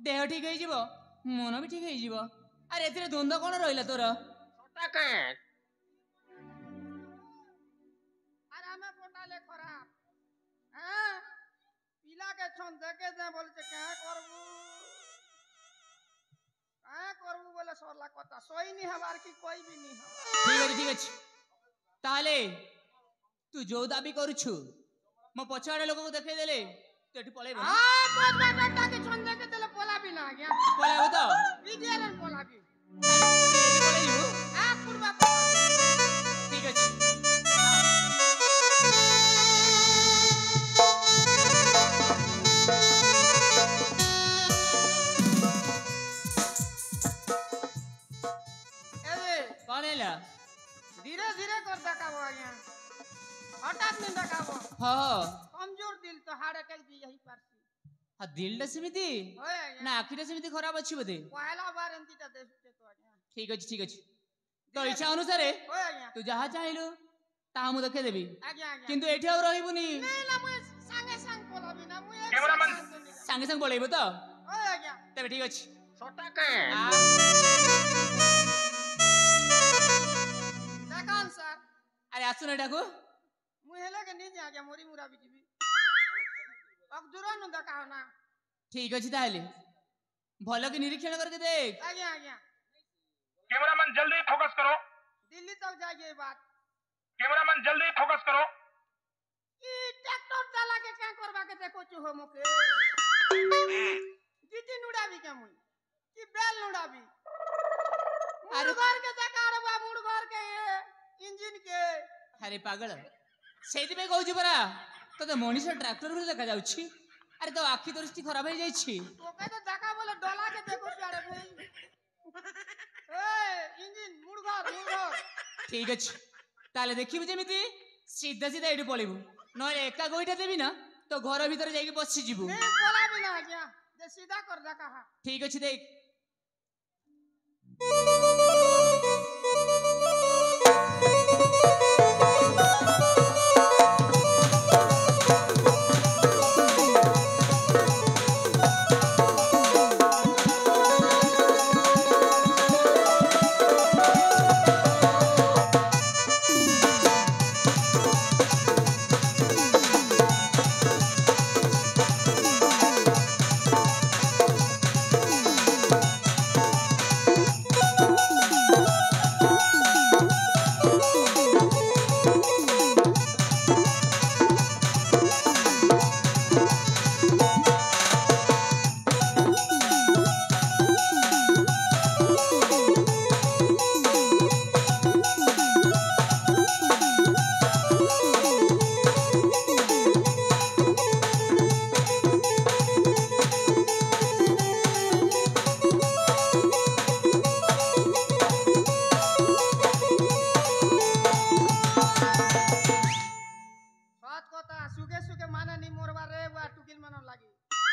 ଦେହ ଠିକ ହେଇଯିବ, ମନ ବି ଠିକ ହେଇଯିବ। ଆରେ ଏଥିରେ ଦ୍ୱନ୍ଦ୍ୱ କଣ ରହିଲା ତୋର? ସଟାକେ अरे हमें पोटाले खराब हैं पिला के छन देखे दे बोले से क्या करबू बोले सरला कथा सोई नहीं हमार की कोई भी नहीं हमार ଠିକ ଅଛି। ତାହେଲେ ତୁ ଯୋଉ ଦାବି କରୁଛୁ ମୋ ପଛଆଡେ ଲୋକକୁ ଦେଖେଇ देले ତୁ ଏଠି ପଳେଇବୁ ନା? बहुत बाटा के छन देखे देले पोला भी ना गया ପଳେଇବୁ ତ? विजयन पोला भी ତୁ ଏଠି ପଳେଇବୁ? आ कुरबा ଠିକ ଅଛି। ए କଣ ହେଲା? धीरे धीरे कर देखाबो आज्ञा हठात नहीं देखाबो ହଁ कमजोर दिल तो हार्ट अटैक भी यही पारसी ହଁ ଦିଲଟା ସେମିତି ओए आज्ञा ନା ଆଖିଟା ସେମିତି ଖରାପ ଅଛି ବୋଧେ? पहला बार एंतीटा देखते तो आज्ञा ଠିକ ଅଛି। ତୋ ଇଚ୍ଛା ଅନୁସାରେ ओए आज्ञा ତୁ ଯାହା ଚାହିଁଲୁ ତାହା ମୁଁ ଦେଖେଇଦେବି। आज्ञा आज्ञा କିନ୍ତୁ ଏଠି ଆଉ ରହିବୁନି। नहीं ना मुझे संगे संग बोला भी ना मुझे कैमरामैन। ସାଙ୍ଗେ ସାଙ୍ଗେ ପଳେଇବୁ ତ? ओए आज्ञा ତେବେ ଠିକ ଅଛି। ସଟାକେ ଆ देखान सर ଆରେ ଆସୁନ ଏଟାକୁ। मुझे हेले के नहीं आज्ञा मोरी मुरा भी जीवी अब दूर न देखाओ ना ଠିକ ଅଛି ତାହେଲେ ଭଲ କି ନିରୀକ୍ଷଣ କରିକି ଦେଖ। आज्ञा आज्ञा कैमरामैन जल्दी फोकस करो दिल्ली तक जाइए ये बात कैमरामैन जल्दी फोकस करो ई ट्रैक्टर चला के क्या करवा के देखो चुहो मुके जीती नुड़ा भी क्या मुई कि बैल नुड़ा भी अरे- मुड़ घर के देखा रे बा मुड़ घर के ये इंजन के ଆରେ ପାଗଳ ସେଇଥିପାଇଁ କହୁଛି ପରା ତତେ ମଣିଷ ଟ୍ରାକ୍ଟର ଭଳି ଦେଖାଯାଉଛି। ଆରେ ତୋ ଆଖି ଦୃଷ୍ଟି ଖରାପ ହେଇଯାଇଛି। तो कहते देखा बोले डोला के देखो प्यारे भाई ए इंजन मुड़ घर ଠିକ ଅଛି ତାହେଲେ ଦେଖିବୁ ଯେମିତି ସିଧା ସିଧା ଏଇଠି ପଳେଇବୁ। ନହେଲେ ଏକା ଗୋଇଠା ଦେବି ନା ତୋ ଘର ଭିତରେ ଯାଇକି ବସିଯିବୁ। नहीं बोला भी ना आज्ञा दे सीधा कर दे कहा ठीक अच्छे देख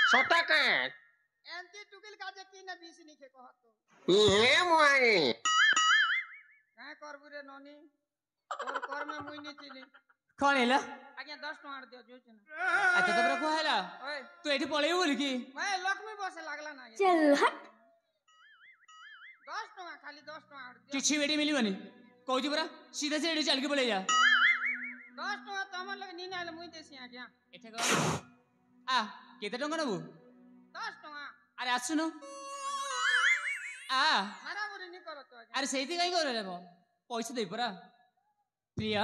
छोटा के एंती टुकिल का जे की ने बीस निके कहत ये मुआई काय करबु रे ननी तोर कर में मुई नी चिली कौन हैला आज्ञा 10 टका दे जोच ना अच्छा तो बरा को हैला ओए तू एठी पळेउ बोल की मैं लक्ष्मी बसे लागला ना चल हट 10 टका खाली 10 टका दे किछि बेटी मिलिबनी कहूची बरा सीधा से एठी चल के पळे जा 10 टका त हमर लगे नी नाले मुई देसी आज्ञा एठे को आ केते टंका नबु 10 टका अरे आसुनो आ मारा बुरी नी करत आज्ञा अरे सेति काई करे रे पैसा दे परा प्रिया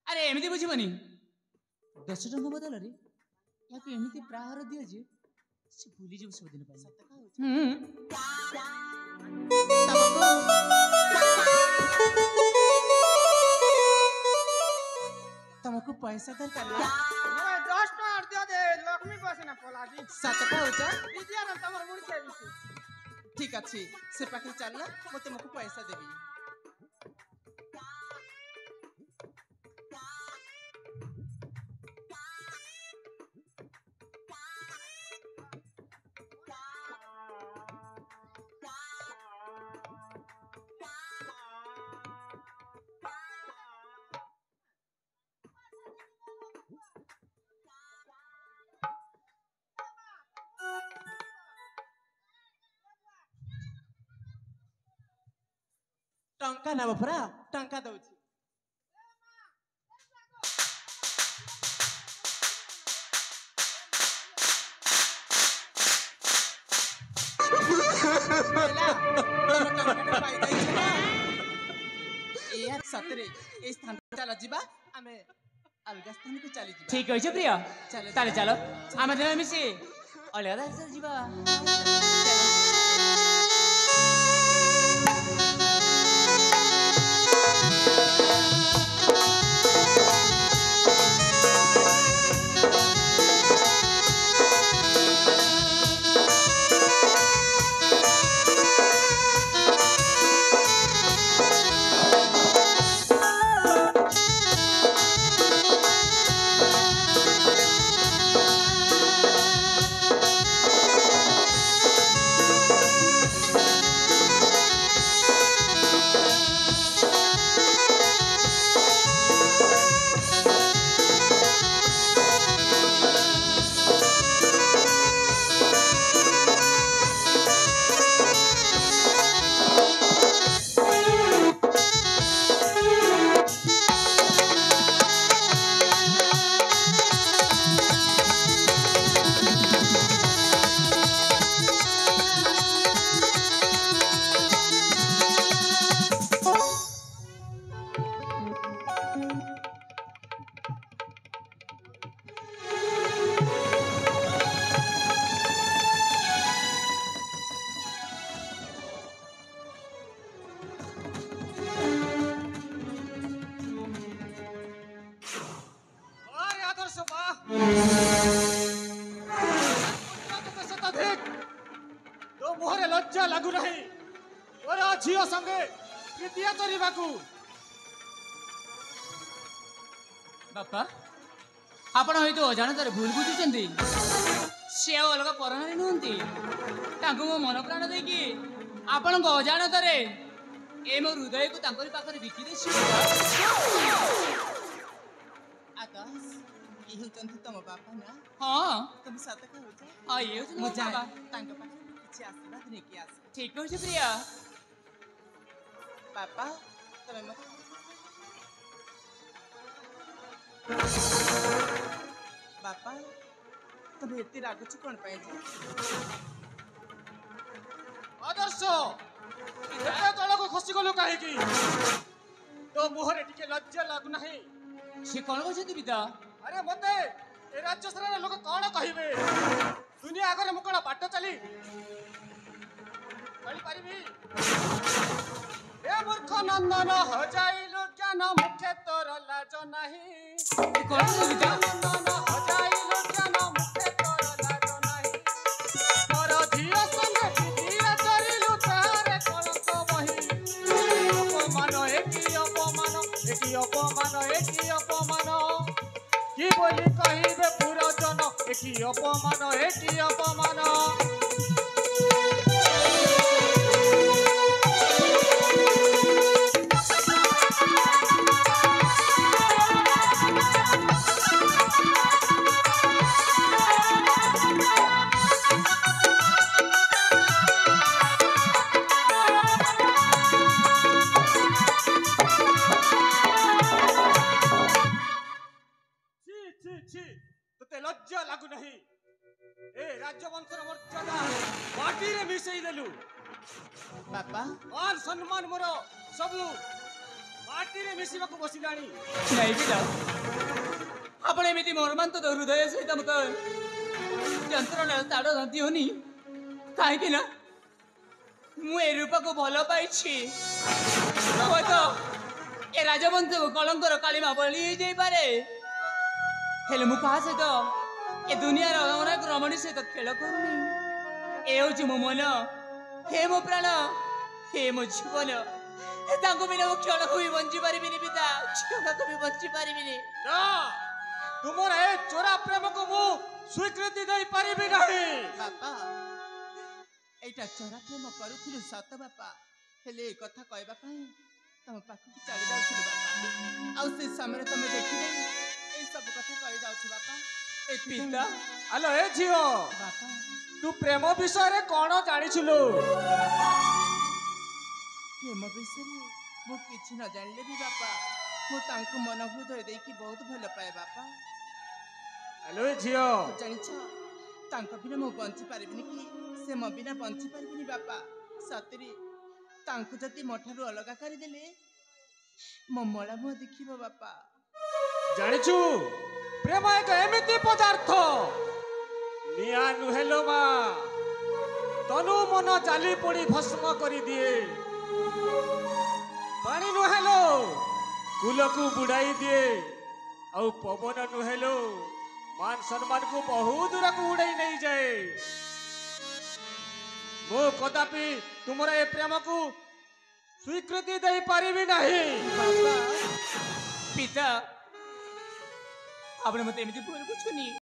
अरे एमिति बुझिबनी 10 टंका बदल रे याके एमिति प्राहार दियो जे से भूली जब सब दिन पाई तुमको पैसा दरकार ना मैं 10 टका दे दे लक्ष्मी बसे ना पलाजी सत कहूच दिदिया ना तमर मुड़ी के बिसी ठीक अच्छी से पाखे चलना मैं तुमको पैसा देवी टंका ना बफरा टंका दउची सतरे ए स्थान चला जीवा आमे अलगा स्थान को चली जीवा ठीक है प्रिया चलो चलो चलो आमे देना मिसी अलग चल जीवा लज्जा लागू नहीं तोरा झियो संगे प्रीतिया करिबाकू बापा आपण होई तो अजाणतारे भूल बुझुचंदी ସେ ଆଉ ଅଲଗା ପରନାରୀ ନୁହନ୍ତି। ତାଙ୍କୁ ମୋ ମନ ପ୍ରାଣ ଦେଇକି ଆପଣଙ୍କ ଅଜାଣତରେ ଏ ମୋ ହୃଦୟକୁ ତାଙ୍କରି ପାଖରେ ବିକି ଦେଇଛି। ଆକାଶ ଇଏ ହେଉଛନ୍ତି ତମ ବାପା ନା? ହଁ ତମେ ସତ କହୁଛ? ହଁ ଇଏ ହେଉଛି ମୋ ମୁଁ ଯାଏ ବାବା। ତାଙ୍କ ପାଖରେ କିଛି ଆଶୀର୍ବାଦ ନେଇକି ଆସ। ଠିକ କହୁଛୁ ପ୍ରିୟା। ବାପା ତମେ ମତେ ବାପା ତମେ ଏତେ ରାଗୁଛ କଣ ପାଇଁ ଯେ? ଆଦର୍ଶ ଏତେ ତଳକୁ ଖସିଗଲୁ କାହିଁକି? ତୋ ମୁହଁରେ ଟିକେ ଲଜ୍ଜା ଲାଗୁନାହିଁ? ସେ କଣ କହୁଛନ୍ତି ପିତା? ଆରେ ମତେ ଏ ରାଜ୍ୟ ସାରା ଲୋକ କଣ କହିବେ? ଦୁନିଆ ଆଗରେ ମୁଁ କଣ ବାଟ ଚାଲି ପାରିବି? ଏ ମୂର୍ଖ ନନ୍ଦନ ହଜାଇଲୁ ଜ୍ଞାନ ମୁଖେ ତୋର ଲାଜ ନାହିଁ। କଣ ପିତା? ନନ୍ଦନ ହଜାଇଲୁ ଜ୍ଞାନ ମୁଖେ ତୋର ଲାଜ ନାହିଁ। ତୋର ଝିଅ ସଙ୍ଗେ ପିଠିରେ ଚରିଲୁ ତାହାରେ କଳଙ୍କ ବହି। ଅପମାନ ଏକି ଅପମାନ ଏକି ଅପମାନ ଏକି ଅପମାନ କି ବୋଲି କହିବେ ପୁରଜନ ଏକି ଅପମାନ ଏକି ଅପମାନ। ତତେ ଲଜ୍ଜା ଲାଗୁନାହିଁ? ଏ ରାଜବଂଶର ମର୍ଯ୍ୟାଦା ମାଟିରେ ମିଶେଇ ଦେଲୁ। ବାପା ମାନ ସମ୍ମାନ ମୋର ସବୁ ମାଟିରେ ମିଶିବାକୁ ବସିଲାଣି। ନାଇଁ ପିତା, ଆପଣ ଏମିତି ମର୍ମାନ୍ତକ ହୃଦୟ ସହିତ ମତେ ଯନ୍ତ୍ରଣାର ତାଡ଼ ଦିଅନି। କାହିଁକି ନା ମୁଁ ଏ ରୂପାକୁ ଭଲ ପାଇଛି। ହୁଏତ ଏ ରାଜବଂଶକୁ କଳଙ୍କର କାଳିମା ବଳି ହେଇଯାଇପାରେ, ହେଲେ ମୁଁ କାହା ସହିତ ଏ ଦୁନିଆର ଅନେକ ରମଣୀ ସହିତ ଖେଳ କରୁନି। ଏ ହେଉଛି ମୋ ମନ, ହେ ମୋ ପ୍ରାଣ, ହେ ମୋ ଜୀବନ। ତାଙ୍କୁ ବିନା ମୁଁ କ୍ଷଣକୁ ବି ବଞ୍ଚି ପାରିବିନି ପିତା, କ୍ଷଣକୁ ବି ବଞ୍ଚି ପାରିବିନି। ନା, ତୁମର ଏ ଚୋରା ପ୍ରେମକୁ ମୁଁ ସ୍ୱୀକୃତି ଦେଇ ପାରିବି ନାହିଁ। ବାପା ଏଇଟା ଚୋରା ପ୍ରେମ କରୁଥିଲୁ ସତ ବାପା, ହେଲେ ଏ କଥା କହିବା ପାଇଁ ତମ ପାଖକୁ ଚାଲି ଯାଉଥିଲୁ ବାପା। ଆଉ ସେ ସମୟରେ ତମେ ଦେଖିଲେ ଏଇ ସବୁ କଥା କହି ଯାଉଛୁ ବାପା। ପିତା ଆଲୋ ଏ ଝିଅ, ବାପା ତୁ ପ୍ରେମ ବିଷୟରେ କଣ ଜାଣିଥିଲୁ? ପ୍ରେମ ବିଷୟରେ ମୁଁ କିଛି ନ ଜାଣିଲେ ବି ବାପା, ମୁଁ ତାଙ୍କୁ ମନ ହୃଦୟ ଦେଇକି ବହୁତ ଭଲ ପାଏ ବାପା। ଆଲୋ ଏ ଝିଅ, ଜାଣିଛ ତାଙ୍କ ବିନା ମୁଁ ବଞ୍ଚି ପାରିବିନି କି ସେ ମୋ ବିନା ବଞ୍ଚି ପାରିବିନି ବାପା। ସତରେ ତାଙ୍କୁ ଯଦି ମୋ ଠାରୁ ଅଲଗା କରିଦେଲେ ମୋ ମଳା ମୁହଁ ଦେଖିବ ବାପା। ଜାଣିଛୁ ପ୍ରେମ ଏକ ଏମିତି ପଦାର୍ଥ, ନିଆଁ ନୁହେଲୋ ମା, ତନୁ ମନ ଜାଲି ପୋଡ଼ି ଭସ୍ମ କରିଦିଏ। ପାଣି ନୁହେଲୋ, କୁଲକୁ ବୁଡ଼ାଇ ଦିଏ। ଆଉ ପବନ ନୁହେଲୋ, ମାନ ସମ୍ମାନକୁ ବହୁ ଦୂରକୁ ଉଡ଼େଇ ନେଇଯାଏ। ମୁଁ କଦାପି ତୁମର ଏ ପ୍ରେମକୁ ସ୍ୱୀକୃତି ଦେଇ ପାରିବି ନାହିଁ। ବାପା ପିତା, ଆପଣ ମତେ ଏମିତି ଭୁଲ ବୁଝୁନି।